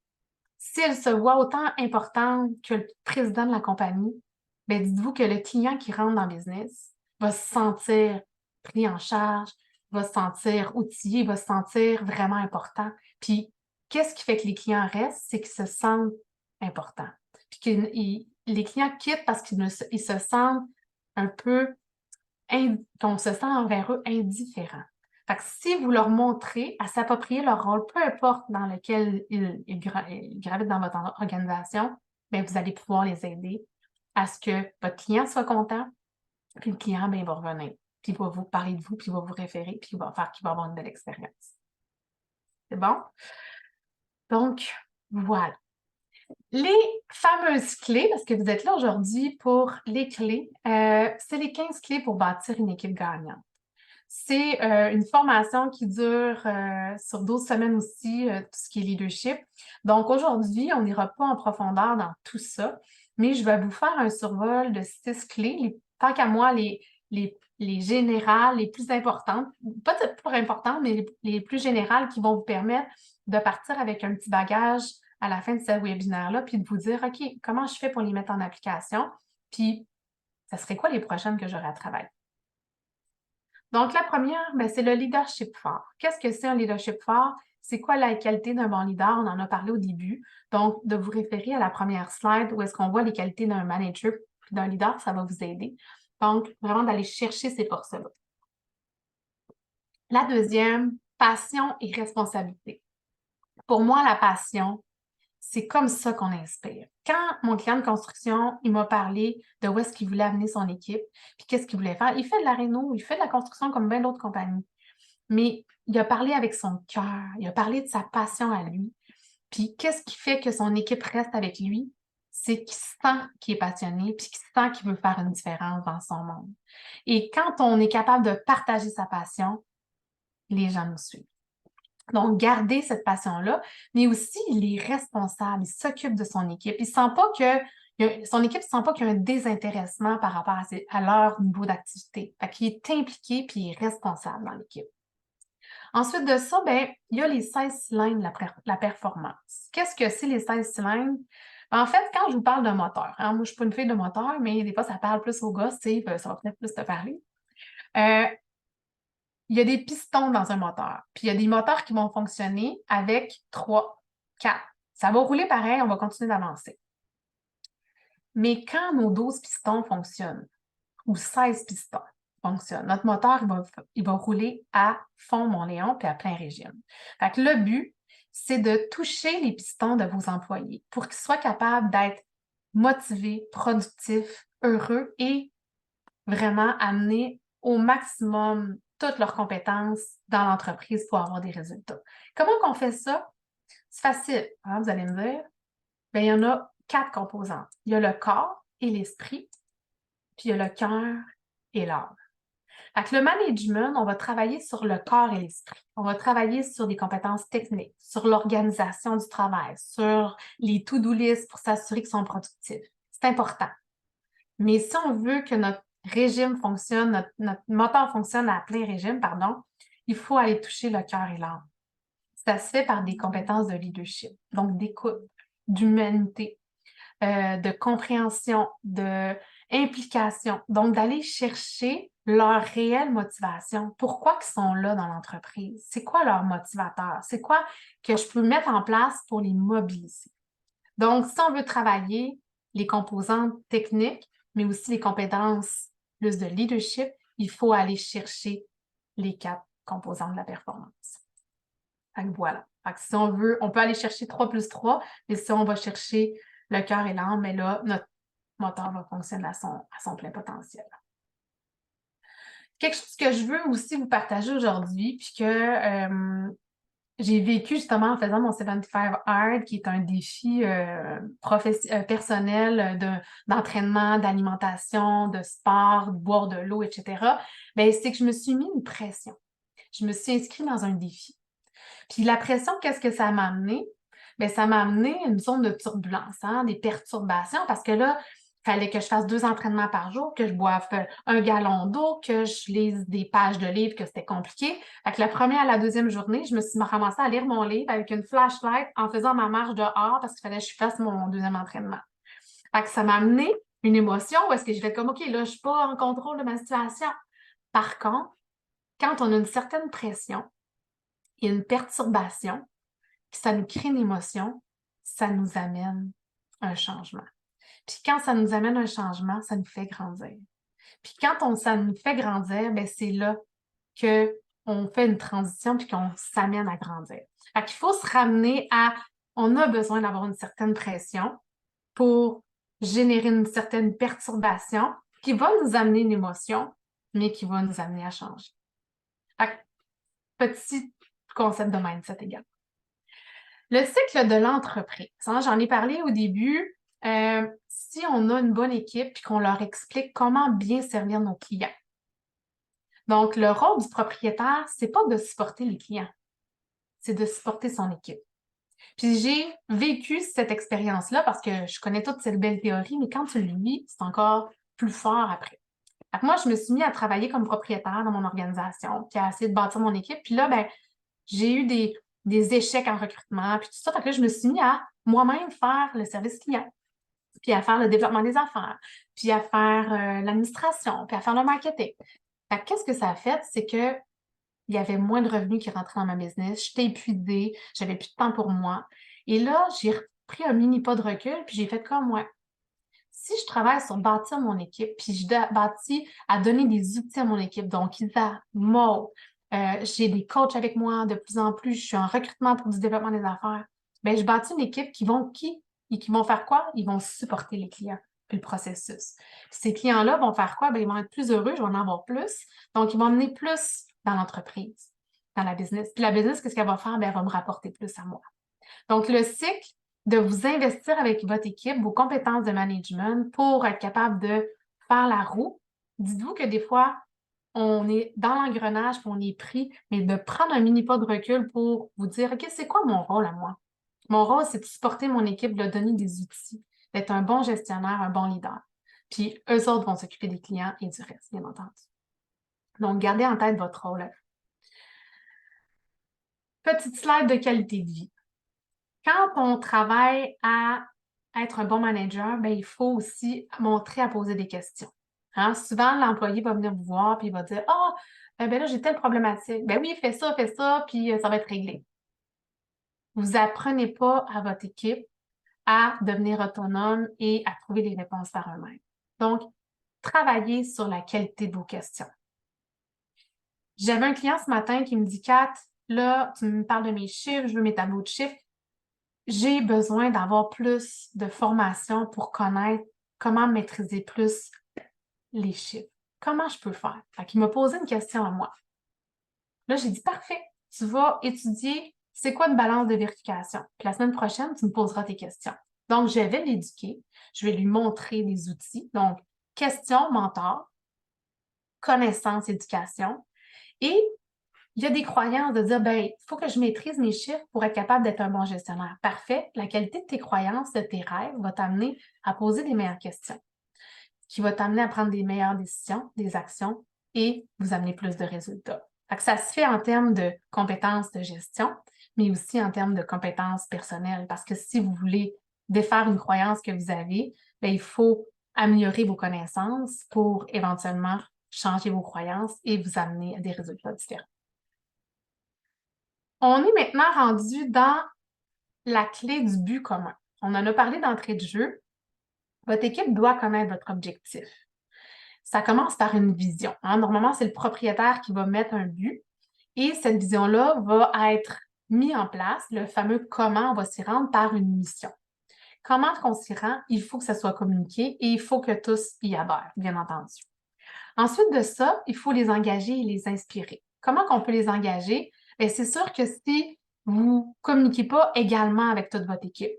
Si elle se voit autant importante que le président de la compagnie, bien, dites-vous que le client qui rentre dans le business va se sentir pris en charge, va se sentir outillé, va se sentir vraiment important. Puis, qu'est-ce qui fait que les clients restent? C'est qu'ils se sentent importants. Puis que les clients quittent parce qu'ils ils se sentent un peu, qu'on se sent envers eux indifférents. Fait que si vous leur montrez à s'approprier leur rôle, peu importe dans lequel ils gravitent dans votre organisation, bien, vous allez pouvoir les aider à ce que votre client soit content, puis le client, bien, il va revenir, puis il va vous parler de vous, puis il va vous référer, puis il va faire qu'il va avoir une belle expérience. C'est bon? Donc, voilà. Les fameuses clés, parce que vous êtes là aujourd'hui pour les clés, c'est les 15 clés pour bâtir une équipe gagnante. C'est une formation qui dure sur 12 semaines aussi, tout ce qui est leadership. Donc aujourd'hui, on n'ira pas en profondeur dans tout ça, mais je vais vous faire un survol de 6 clés, tant qu'à moi, les générales, les plus importantes, pas les plus importantes, mais les plus générales qui vont vous permettre de partir avec un petit bagage à la fin de ce webinaire-là, puis de vous dire, OK, comment je fais pour les mettre en application, puis ça serait quoi les prochaines que j'aurai à travailler. Donc, la première, c'est le leadership fort. Qu'est-ce que c'est un leadership fort? c'est quoi la qualité d'un bon leader? On en a parlé au début. Donc, de vous référer à la première slide où est-ce qu'on voit les qualités d'un manager et d'un leader, ça va vous aider. Donc, vraiment d'aller chercher ces forces-là. La deuxième, passion et responsabilité. Pour moi, la passion, c'est comme ça qu'on inspire. Quand mon client de construction, il m'a parlé de où est-ce qu'il voulait amener son équipe, puis qu'est-ce qu'il voulait faire, il fait de la réno, il fait de la construction comme bien d'autres compagnies. Mais il a parlé avec son cœur, il a parlé de sa passion à lui. Puis qu'est-ce qui fait que son équipe reste avec lui? C'est qu'il sent qu'il est passionné, puis qu'il sent qu'il veut faire une différence dans son monde. Et quand on est capable de partager sa passion, les gens nous suivent. Donc, garder cette passion-là, mais aussi, il est responsable, il s'occupe de son équipe. Il sent pas que son équipe ne sent pas qu'il y a un désintéressement par rapport à leur niveau d'activité. Fait qu'il est impliqué puis il est responsable dans l'équipe. Ensuite de ça, ben, il y a les 16 cylindres de la performance. Qu'est-ce que c'est les 16 cylindres? Ben, en fait, quand je vous parle d'un moteur, moi, je ne suis pas une fille de moteur, mais des fois, ça parle plus aux gars, Steve, ça va peut-être plus te parler. Il y a des pistons dans un moteur. Puis il y a des moteurs qui vont fonctionner avec 3, 4. Ça va rouler pareil, on va continuer d'avancer. Mais quand nos 12 pistons fonctionnent, ou 16 pistons fonctionnent, notre moteur, il va rouler à fond, mon Léon, puis à plein régime. Fait que le but, c'est de toucher les pistons de vos employés pour qu'ils soient capables d'être motivés, productifs, heureux et vraiment amener au maximum toutes leurs compétences dans l'entreprise pour avoir des résultats. Comment qu'on fait ça? C'est facile, hein, vous allez me dire. Bien, il y en a 4 composantes. Il y a le corps et l'esprit, puis il y a le cœur et l'âme. Fait que le management, on va travailler sur le corps et l'esprit. On va travailler sur des compétences techniques, sur l'organisation du travail, sur les to-do lists pour s'assurer qu'ils sont productifs. C'est important. Mais si on veut que notre régime fonctionne, notre moteur fonctionne à plein régime, pardon, il faut aller toucher le cœur et l'âme. Ça se fait par des compétences de leadership, donc d'écoute, d'humanité, de compréhension, d'implication. Donc, d'aller chercher leur réelle motivation. Pourquoi ils sont là dans l'entreprise? C'est quoi leur motivateur? C'est quoi que je peux mettre en place pour les mobiliser? Donc, si on veut travailler les composantes techniques, mais aussi les compétences plus de leadership, il faut aller chercher les 4 composantes de la performance. Fait que voilà. Fait que si on veut, on peut aller chercher 3 plus 3, mais si on va chercher le cœur et l'âme, mais là, notre moteur va fonctionner à son plein potentiel. Quelque chose que je veux aussi vous partager aujourd'hui, puis que j'ai vécu justement en faisant mon 75 Hard, qui est un défi personnel d'entraînement, d'alimentation, de sport, de boire de l'eau, etc. Bien, c'est que je me suis mis une pression. Je me suis inscrite dans un défi. Puis la pression, qu'est-ce que ça m'a amené? Bien, ça m'a amené une zone de turbulence, hein, des perturbations, parce que là, il fallait que je fasse 2 entraînements par jour, que je boive 1 gallon d'eau, que je lise des pages de livres, que c'était compliqué. Fait que la première à la deuxième journée, je me suis ramassée à lire mon livre avec une flashlight en faisant ma marche dehors parce qu'il fallait que je fasse mon deuxième entraînement. Fait que ça m'a amené une émotion où est-ce que je vais comme, OK, là, je ne suis pas en contrôle de ma situation. Par contre, quand on a une certaine pression et une perturbation, puis ça nous crée une émotion, ça nous amène un changement. Puis quand ça nous amène un changement, ça nous fait grandir. Puis quand ça nous fait grandir, bien, c'est là qu'on fait une transition puis qu'on s'amène à grandir. Fait qu'il faut se ramener on a besoin d'avoir une certaine pression pour générer une certaine perturbation qui va nous amener une émotion, mais qui va nous amener à changer. Fait que, petit concept de mindset également. Le cycle de l'entreprise, hein, j'en ai parlé au début. Si on a une bonne équipe et qu'on leur explique comment bien servir nos clients. Donc, le rôle du propriétaire, c'est pas de supporter les clients, c'est de supporter son équipe. Puis j'ai vécu cette expérience-là parce que je connais toute cette belle théorie, mais quand tu le vis, c'est encore plus fort après. Donc, moi, je me suis mis à travailler comme propriétaire dans mon organisation, puis à essayer de bâtir mon équipe. Puis là, ben, j'ai eu des échecs en recrutement, puis tout ça. Fait que là, je me suis mis à moi-même faire le service client, puis à faire le développement des affaires, puis à faire l'administration, puis à faire le marketing. Fait que qu'est-ce que ça a fait? C'est que il y avait moins de revenus qui rentraient dans ma business, j'étais épuisée, j'avais plus de temps pour moi. Et là, j'ai pris un mini pas de recul, puis j'ai fait comme moi. Si je travaille sur bâtir mon équipe, puis je bâtis à donner des outils à mon équipe, donc Isa, Maud, j'ai des coachs avec moi de plus en plus, je suis en recrutement pour du développement des affaires, bien, je bâtis une équipe qui vont faire quoi? Ils vont supporter les clients, puis le processus. Puis ces clients-là vont faire quoi? Bien, ils vont être plus heureux, je vais en avoir plus, donc ils vont mener plus dans l'entreprise, dans la business. Puis la business, qu'est-ce qu'elle va faire? Bien, elle va me rapporter plus à moi. Donc, le cycle de vous investir avec votre équipe, vos compétences de management pour être capable de faire la roue. Dites-vous que des fois, on est dans l'engrenage, puis on est pris, mais de prendre un mini pas de recul pour vous dire, OK, c'est quoi mon rôle à moi? Mon rôle, c'est de supporter mon équipe, de leur donner des outils, d'être un bon gestionnaire, un bon leader. Puis, eux autres vont s'occuper des clients et du reste, bien entendu. Donc, gardez en tête votre rôle. Petite slide de qualité de vie. Quand on travaille à être un bon manager, bien, il faut aussi montrer à poser des questions. Hein? Souvent, l'employé va venir vous voir et il va dire ah, ben là, j'ai telle problématique. Ben oui, fais ça, puis ça va être réglé. Vous apprenez pas à votre équipe à devenir autonome et à trouver les réponses par eux-mêmes. Donc, travaillez sur la qualité de vos questions. J'avais un client ce matin qui me dit Kat, là, tu me parles de mes chiffres, je veux mes tableaux de chiffres. J'ai besoin d'avoir plus de formation pour connaître comment maîtriser plus les chiffres. Comment je peux faire? Fait qu'il m'a posé une question à moi. Là, j'ai dit, parfait, tu vas étudier c'est quoi une balance de vérification. Puis la semaine prochaine, tu me poseras tes questions. Donc, je vais l'éduquer, je vais lui montrer des outils. Donc, question, mentor, connaissance, éducation. Et il y a des croyances de dire, ben, il faut que je maîtrise mes chiffres pour être capable d'être un bon gestionnaire. Parfait. La qualité de tes croyances, de tes rêves va t'amener à poser des meilleures questions, qui va t'amener à prendre des meilleures décisions, des actions et vous amener plus de résultats. Fait que ça se fait en termes de compétences de gestion, mais aussi en termes de compétences personnelles. Parce que si vous voulez défaire une croyance que vous avez, bien, il faut améliorer vos connaissances pour éventuellement changer vos croyances et vous amener à des résultats différents. On est maintenant rendu dans la clé du but commun. On en a parlé d'entrée de jeu. Votre équipe doit connaître votre objectif. Ça commence par une vision. Hein? Normalement, c'est le propriétaire qui va mettre un but et cette vision-là va être mise en place, le fameux comment on va s'y rendre par une mission. Comment on s'y rend? Il faut que ça soit communiqué et il faut que tous y adhèrent, bien entendu. Ensuite de ça, il faut les engager et les inspirer. Comment qu'on peut les engager? Bien, c'est sûr que si vous ne communiquez pas également avec toute votre équipe,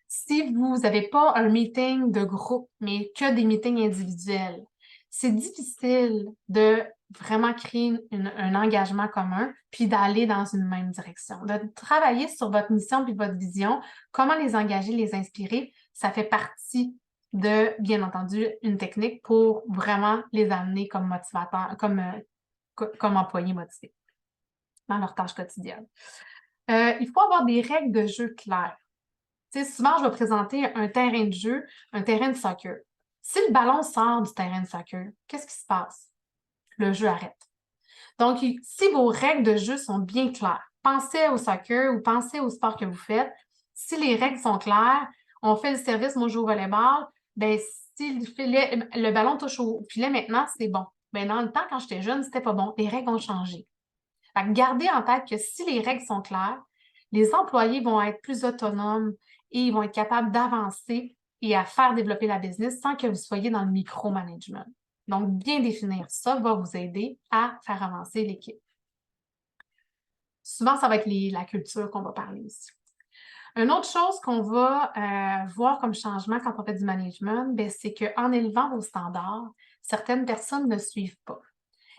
si vous n'avez pas un meeting de groupe, mais que des meetings individuels, c'est difficile de vraiment créer un engagement commun puis d'aller dans une même direction. De travailler sur votre mission puis votre vision, comment les engager, les inspirer, ça fait partie de, bien entendu, une technique pour vraiment les amener comme motivateurs, comme employés motivés dans leur tâche quotidienne. Il faut avoir des règles de jeu claires. Tu sais, souvent, je vais présenter un terrain de jeu, un terrain de soccer. Si le ballon sort du terrain de soccer, qu'est-ce qui se passe? Le jeu arrête. Donc, si vos règles de jeu sont bien claires, pensez au soccer ou pensez au sport que vous faites. Si les règles sont claires, on fait le service, moi je joue au volleyball, ben, si le ballon touche au filet maintenant, c'est bon. Ben, dans le temps, quand j'étais jeune, c'était pas bon. Les règles ont changé. Fait que gardez en tête que si les règles sont claires, les employés vont être plus autonomes et ils vont être capables d'avancer et à faire développer la business sans que vous soyez dans le micromanagement. Donc, bien définir ça va vous aider à faire avancer l'équipe. Souvent, ça va être la culture qu'on va parler ici. Une autre chose qu'on va voir comme changement quand on fait du management, c'est qu'en élevant vos standards, certaines personnes ne suivent pas.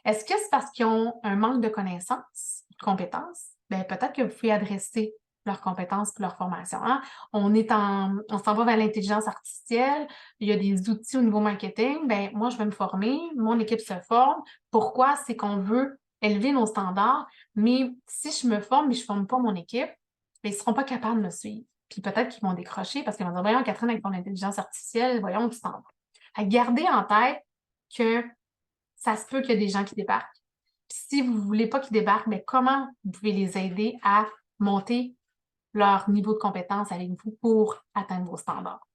Est-ce que c'est parce qu'ils ont un manque de connaissances, de compétences? Bien, peut-être que vous pouvez adresser leurs compétences et leur formation. Hein? On s'en va vers l'intelligence artificielle, il y a des outils au niveau marketing. Bien, moi, je vais me former, mon équipe se forme. Pourquoi? C'est qu'on veut élever nos standards, mais si je me forme mais je ne forme pas mon équipe, bien, ils ne seront pas capables de me suivre. Puis peut-être qu'ils vont décrocher parce qu'ils vont dire, voyons, Catherine, avec ton intelligence artificielle, voyons, tu t'en vas. Gardez en tête que ça se peut qu'il y ait des gens qui débarquent. Puis si vous ne voulez pas qu'ils débarquent, bien, comment vous pouvez les aider à monter leur niveau de compétence avec vous pour atteindre vos standards.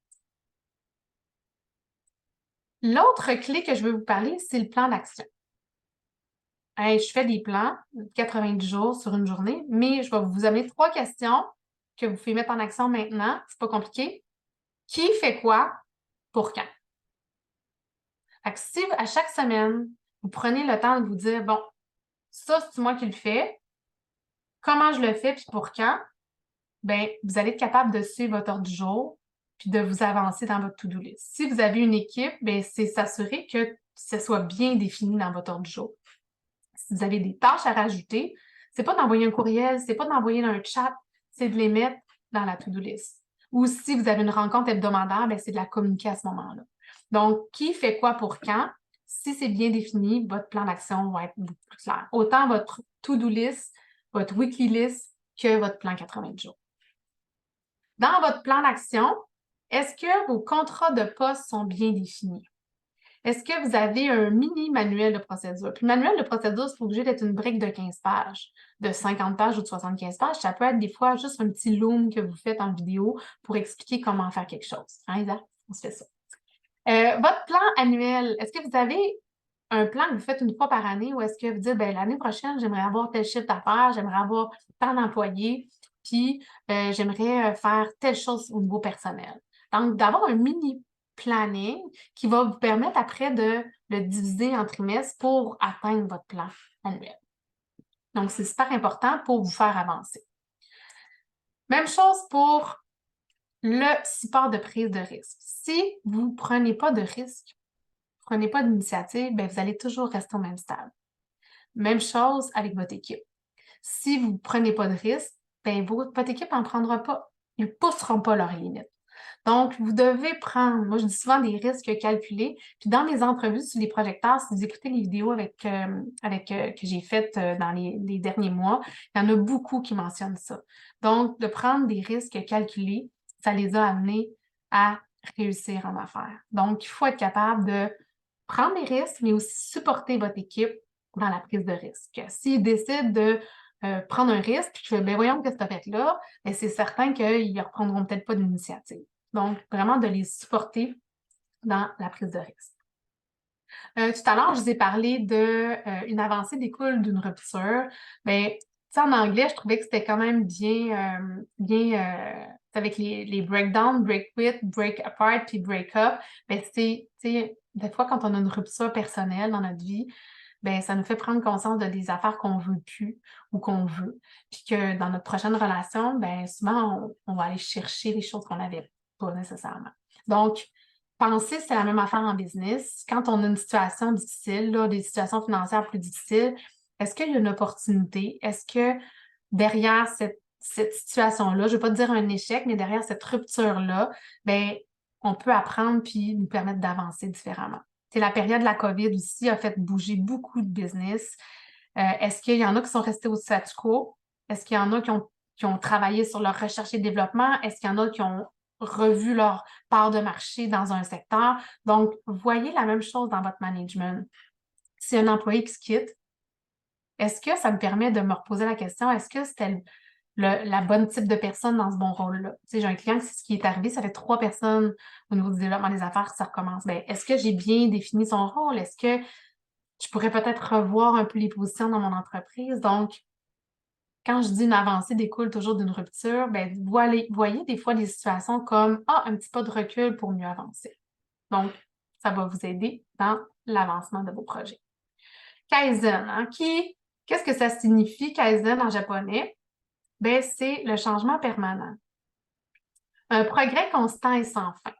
L'autre clé que je veux vous parler, c'est le plan d'action. Je fais des plans, 90 jours sur une journée, mais je vais vous amener 3 questions que vous pouvez mettre en action maintenant. C'est pas compliqué. Qui fait quoi? Pour quand? Fait que si à chaque semaine, vous prenez le temps de vous dire, bon, ça, c'est moi qui le fais, comment je le fais, puis pour quand? Bien, vous allez être capable de suivre votre ordre du jour, puis de vous avancer dans votre to-do list. Si vous avez une équipe, bien, c'est s'assurer que ce soit bien défini dans votre ordre du jour. Si vous avez des tâches à rajouter, c'est pas d'envoyer un courriel, c'est pas d'envoyer dans un chat, c'est de les mettre dans la to-do list. Ou si vous avez une rencontre hebdomadaire, bien, c'est de la communiquer à ce moment-là. Donc, qui fait quoi pour quand? Si c'est bien défini, votre plan d'action va être beaucoup plus clair. Autant votre to-do list, votre weekly list que votre plan 80 jours. Dans votre plan d'action, est-ce que vos contrats de poste sont bien définis? Est-ce que vous avez un mini manuel de procédure? Puis le manuel de procédure, c'est obligé d'être une brique de 15 pages, de 50 pages ou de 75 pages. Ça peut être des fois juste un petit loom que vous faites en vidéo pour expliquer comment faire quelque chose. Hein, Isa? On se fait ça. Votre plan annuel, est-ce que vous avez un plan que vous faites une fois par année ou est-ce que vous dites, ben, l'année prochaine, j'aimerais avoir tel chiffre d'affaires, j'aimerais avoir tant d'employés, puis j'aimerais faire telle chose au niveau personnel. Donc, d'avoir un mini planning qui va vous permettre après de le diviser en trimestres pour atteindre votre plan annuel. Donc, c'est super important pour vous faire avancer. Même chose pour le support de prise de risque. Si vous ne prenez pas de risque, prenez pas d'initiative, bien, vous allez toujours rester au même stade. Même chose avec votre équipe. Si vous ne prenez pas de risque, bien, votre équipe n'en prendra pas. Ils ne pousseront pas leurs limites. Donc, vous devez prendre, moi je dis souvent des risques calculés. Puis dans mes entrevues sur les projecteurs, si vous écoutez les vidéos que j'ai faites dans les derniers mois, il y en a beaucoup qui mentionnent ça. Donc, de prendre des risques calculés, ça les a amenés à réussir en affaires. Donc, il faut être capable de prendre des risques, mais aussi supporter votre équipe dans la prise de risque. S'ils décident de prendre un risque, puis que, ben voyons que tu as fait là, ben, c'est certain qu'ils ne reprendront peut-être pas d'initiative. Donc, vraiment de les supporter dans la prise de risque. Tout à l'heure, je vous ai parlé d'une avancée découle d'une rupture. Bien, en anglais, je trouvais que c'était quand même bien avec les breakdowns, break with, break apart, puis break up. Bien, des fois, quand on a une rupture personnelle dans notre vie, bien, ça nous fait prendre conscience de des affaires qu'on ne veut plus ou qu'on veut. Puis que dans notre prochaine relation, bien, souvent, on va aller chercher les choses qu'on n'avait pas nécessairement. Donc, penser, c'est la même affaire en business. Quand on a une situation difficile, là, des situations financières plus difficiles, est-ce qu'il y a une opportunité? Est-ce que derrière cette situation-là, je ne vais pas dire un échec, mais derrière cette rupture-là, bien, on peut apprendre puis nous permettre d'avancer différemment. C'est la période de la COVID aussi a fait bouger beaucoup de business. Est-ce qu'il y en a qui sont restés au statu quo? Est-ce qu'il y en a qui ont travaillé sur leur recherche et développement? Est-ce qu'il y en a qui ont revu leur part de marché dans un secteur? Donc, voyez la même chose dans votre management. Si un employé qui se quitte, est-ce que ça me permet de me reposer la question, est-ce que c'était la bonne type de personne dans ce bon rôle-là? Tu sais, j'ai un client, c'est ce qui est arrivé, ça fait 3 personnes au niveau du développement des affaires, ça recommence. Bien, est-ce que j'ai bien défini son rôle? Est-ce que je pourrais peut-être revoir un peu les positions dans mon entreprise? Donc, quand je dis une avancée découle toujours d'une rupture, bien, voyez des fois des situations comme un petit pas de recul pour mieux avancer. Donc, ça va vous aider dans l'avancement de vos projets. Kaizen, hein, qu'est-ce que ça signifie, Kaizen en japonais? Bien, c'est le changement permanent. Un progrès constant et sans fin.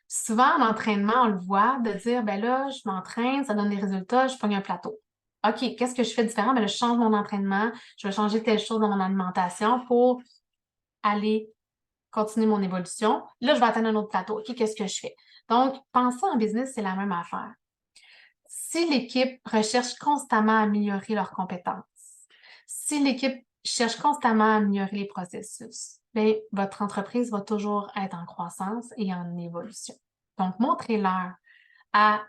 Souvent, en entraînement, on le voit, de dire, ben là, je m'entraîne, ça donne des résultats, je pogne un plateau. OK, qu'est-ce que je fais différent? Ben là, je change mon entraînement, je vais changer telle chose dans mon alimentation pour aller continuer mon évolution. Là, je vais atteindre un autre plateau. OK, qu'est-ce que je fais? Donc, penser en business, c'est la même affaire. Si l'équipe recherche constamment à améliorer leurs compétences, si l'équipe cherche constamment à améliorer les processus, bien, votre entreprise va toujours être en croissance et en évolution. Donc, montrez-leur à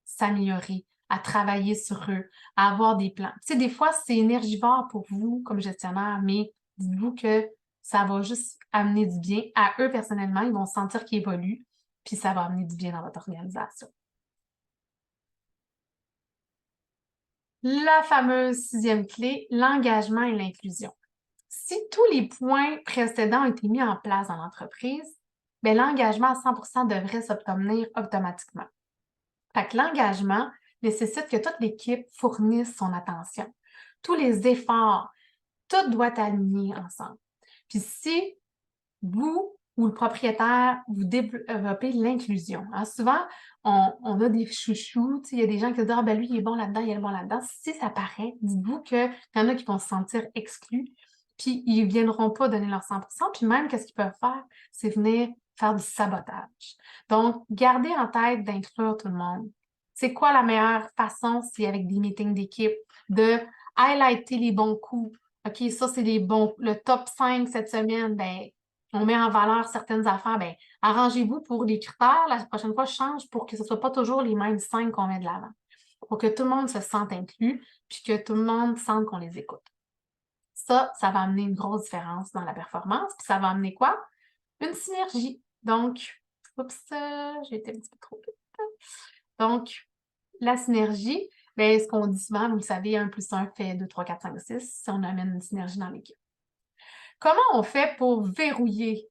s'améliorer, à travailler sur eux, à avoir des plans. Tu sais, des fois, c'est énergivore pour vous comme gestionnaire, mais dites-vous que ça va juste amener du bien à eux personnellement. Ils vont sentir qu'ils évoluent, puis ça va amener du bien dans votre organisation. La fameuse sixième clé, l'engagement et l'inclusion. Si tous les points précédents ont été mis en place dans l'entreprise, bien, l'engagement à 100% devrait s'obtenir automatiquement. Fait que l'engagement nécessite que toute l'équipe fournisse son attention. Tous les efforts, tout doit être aligné ensemble. Puis si vous ou le propriétaire, vous développez l'inclusion. Hein? Souvent, on a des chouchous, il y a des gens qui disent « Ah, ben lui, il est bon là-dedans, il est bon là-dedans. » Si ça paraît, dites-vous qu'il y en a qui vont se sentir exclus, puis ils ne viendront pas donner leur 100%, puis même, qu'est-ce qu'ils peuvent faire? C'est venir faire du sabotage. Donc, gardez en tête d'inclure tout le monde. C'est quoi la meilleure façon, c'est avec des meetings d'équipe, de highlighter les bons coups. OK, ça, c'est les bons, le top 5 cette semaine, ben on met en valeur certaines affaires, bien, arrangez-vous pour les critères. La prochaine fois, je change pour que ce ne soit pas toujours les mêmes 5 qu'on met de l'avant. Pour que tout le monde se sente inclus, puis que tout le monde sente qu'on les écoute. Ça va amener une grosse différence dans la performance. Puis ça va amener quoi? Une synergie. Donc, oups, j'ai été un petit peu trop vite. Donc, la synergie, bien, ce qu'on dit souvent, vous le savez, 1 plus 1 fait 2, 3, 4, 5, 6, si on amène une synergie dans l'équipe. Comment on fait pour verrouiller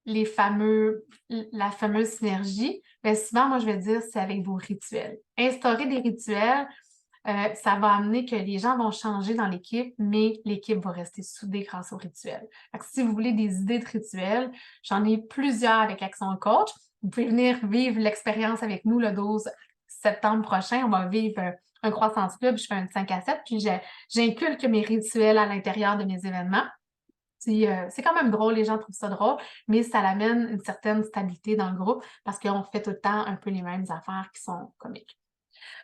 la fameuse synergie? Bien, souvent, moi, je vais dire, c'est avec vos rituels. Instaurer des rituels, ça va amener que les gens vont changer dans l'équipe, mais l'équipe va rester soudée grâce aux rituels. Donc, si vous voulez des idées de rituels, j'en ai plusieurs avec Action Coach. Vous pouvez venir vivre l'expérience avec nous le 12 septembre prochain. On va vivre un croissance club, je fais un 5 à 7, puis j'inculque mes rituels à l'intérieur de mes événements. C'est quand même drôle, les gens trouvent ça drôle, mais ça amène une certaine stabilité dans le groupe parce qu'on fait tout le temps un peu les mêmes affaires qui sont comiques.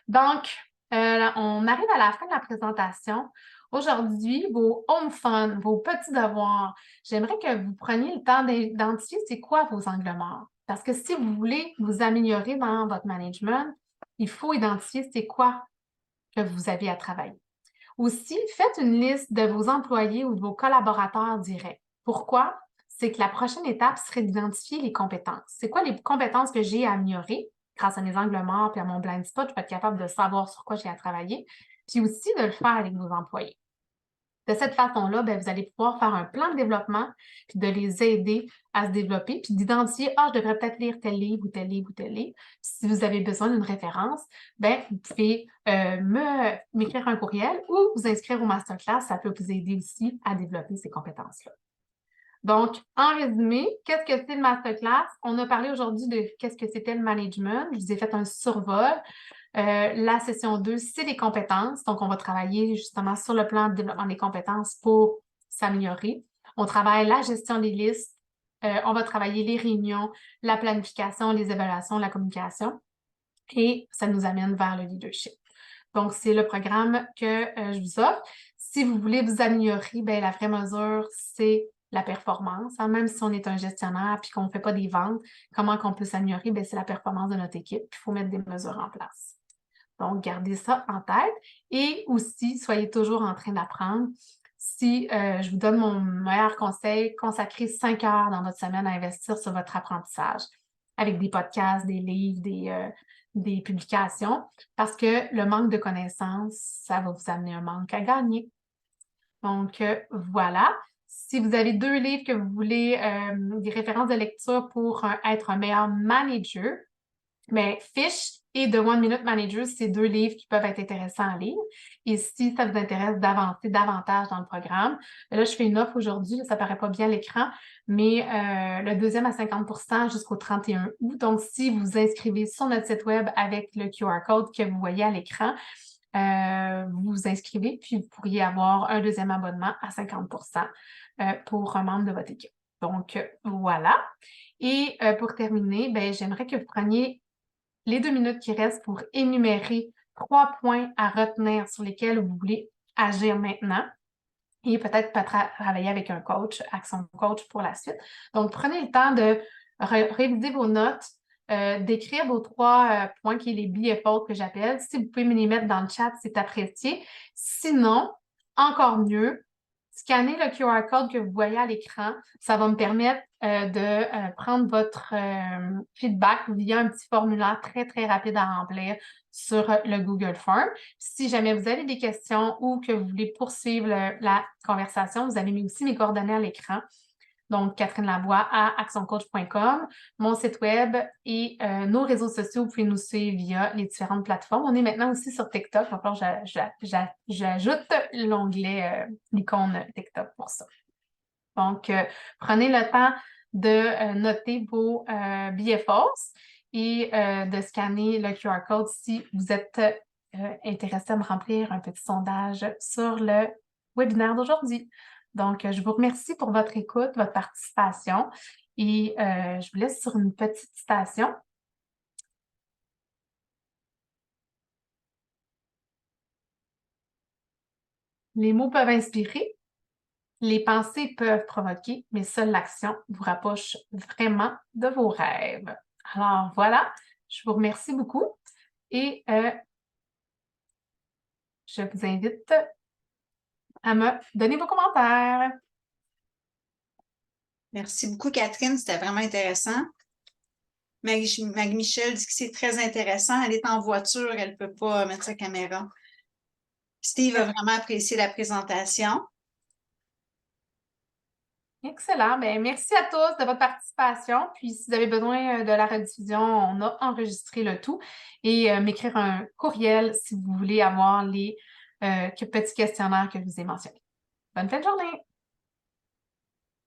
Donc, on arrive à la fin de la présentation. Aujourd'hui, vos home fun, vos petits devoirs, j'aimerais que vous preniez le temps d'identifier c'est quoi vos angles morts. Parce que si vous voulez vous améliorer dans votre management, il faut identifier c'est quoi que vous avez à travailler. Aussi, faites une liste de vos employés ou de vos collaborateurs directs. Pourquoi? C'est que la prochaine étape serait d'identifier les compétences. C'est quoi les compétences que j'ai à améliorer grâce à mes angles morts et à mon blind spot? Je vais être capable de savoir sur quoi j'ai à travailler. Puis aussi de le faire avec vos employés. De cette façon-là, bien, vous allez pouvoir faire un plan de développement, puis de les aider à se développer, puis d'identifier, ah, je devrais peut-être lire tel livre ou tel livre ou tel livre. Puis si vous avez besoin d'une référence, bien, vous pouvez m'écrire un courriel ou vous inscrire au masterclass. Ça peut vous aider aussi à développer ces compétences-là. Donc, en résumé, qu'est-ce que c'est le masterclass? On a parlé aujourd'hui de qu'est-ce que c'était le management. Je vous ai fait un survol. La session 2, c'est les compétences. Donc, on va travailler justement sur le plan de développement des compétences pour s'améliorer. On travaille la gestion des listes. On va travailler les réunions, la planification, les évaluations, la communication. Et ça nous amène vers le leadership. Donc, c'est le programme que je vous offre. Si vous voulez vous améliorer, bien, la vraie mesure, c'est la performance. Hein. Même si on est un gestionnaire et qu'on ne fait pas des ventes, comment on peut s'améliorer? Bien, c'est la performance de notre équipe. Il faut mettre des mesures en place. Donc, gardez ça en tête et aussi, soyez toujours en train d'apprendre. Si je vous donne mon meilleur conseil, consacrez 5 heures dans votre semaine à investir sur votre apprentissage avec des podcasts, des livres, des publications, parce que le manque de connaissances, ça va vous amener un manque à gagner. Donc, voilà. Si vous avez 2 livres que vous voulez, des références de lecture pour être un meilleur manager, mais Fish et The One Minute Manager, c'est 2 livres qui peuvent être intéressants à lire. Et si ça vous intéresse d'avancer davantage dans le programme, là, je fais une offre aujourd'hui, ça ne paraît pas bien à l'écran, mais le deuxième à 50% jusqu'au 31 août. Donc, si vous inscrivez sur notre site web avec le QR code que vous voyez à l'écran, vous vous inscrivez, puis vous pourriez avoir un deuxième abonnement à 50% pour un membre de votre équipe. Donc, voilà. Et pour terminer, ben, j'aimerais que vous preniez les 2 minutes qui restent pour énumérer 3 points à retenir sur lesquels vous voulez agir maintenant et peut-être travailler avec un coach, Action Coach pour la suite. Donc, prenez le temps de réviser vos notes, d'écrire vos 3 points qui est les BFO que j'appelle. Si vous pouvez me les mettre dans le chat, c'est apprécié. Sinon, encore mieux, scanner le QR code que vous voyez à l'écran. Ça va me permettre de prendre votre feedback via un petit formulaire très, très rapide à remplir sur le Google Form. Si jamais vous avez des questions ou que vous voulez poursuivre la conversation, vous avez mis aussi mes coordonnées à l'écran. Donc, Catherine Lavoie à actioncoach.com, mon site web et nos réseaux sociaux. Vous pouvez nous suivre via les différentes plateformes. On est maintenant aussi sur TikTok. Encore, j'ajoute l'onglet, l'icône TikTok pour ça. Donc, prenez le temps de noter vos billets fausses et de scanner le QR code si vous êtes intéressé à me remplir un petit sondage sur le webinaire d'aujourd'hui. Donc, je vous remercie pour votre écoute, votre participation et je vous laisse sur une petite citation. Les mots peuvent inspirer, les pensées peuvent provoquer, mais seule l'action vous rapproche vraiment de vos rêves. Alors voilà, je vous remercie beaucoup et je vous invite à me donner vos commentaires. Merci beaucoup, Catherine. C'était vraiment intéressant. Marie-Michel dit que c'est très intéressant. Elle est en voiture, elle ne peut pas mettre sa caméra. Steve a vraiment apprécié la présentation. Excellent. Bien, merci à tous de votre participation. Puis, si vous avez besoin de la rediffusion, on a enregistré le tout et m'écrire un courriel si vous voulez avoir les petits questionnaires que je vous ai mentionnés. Bonne fin de journée!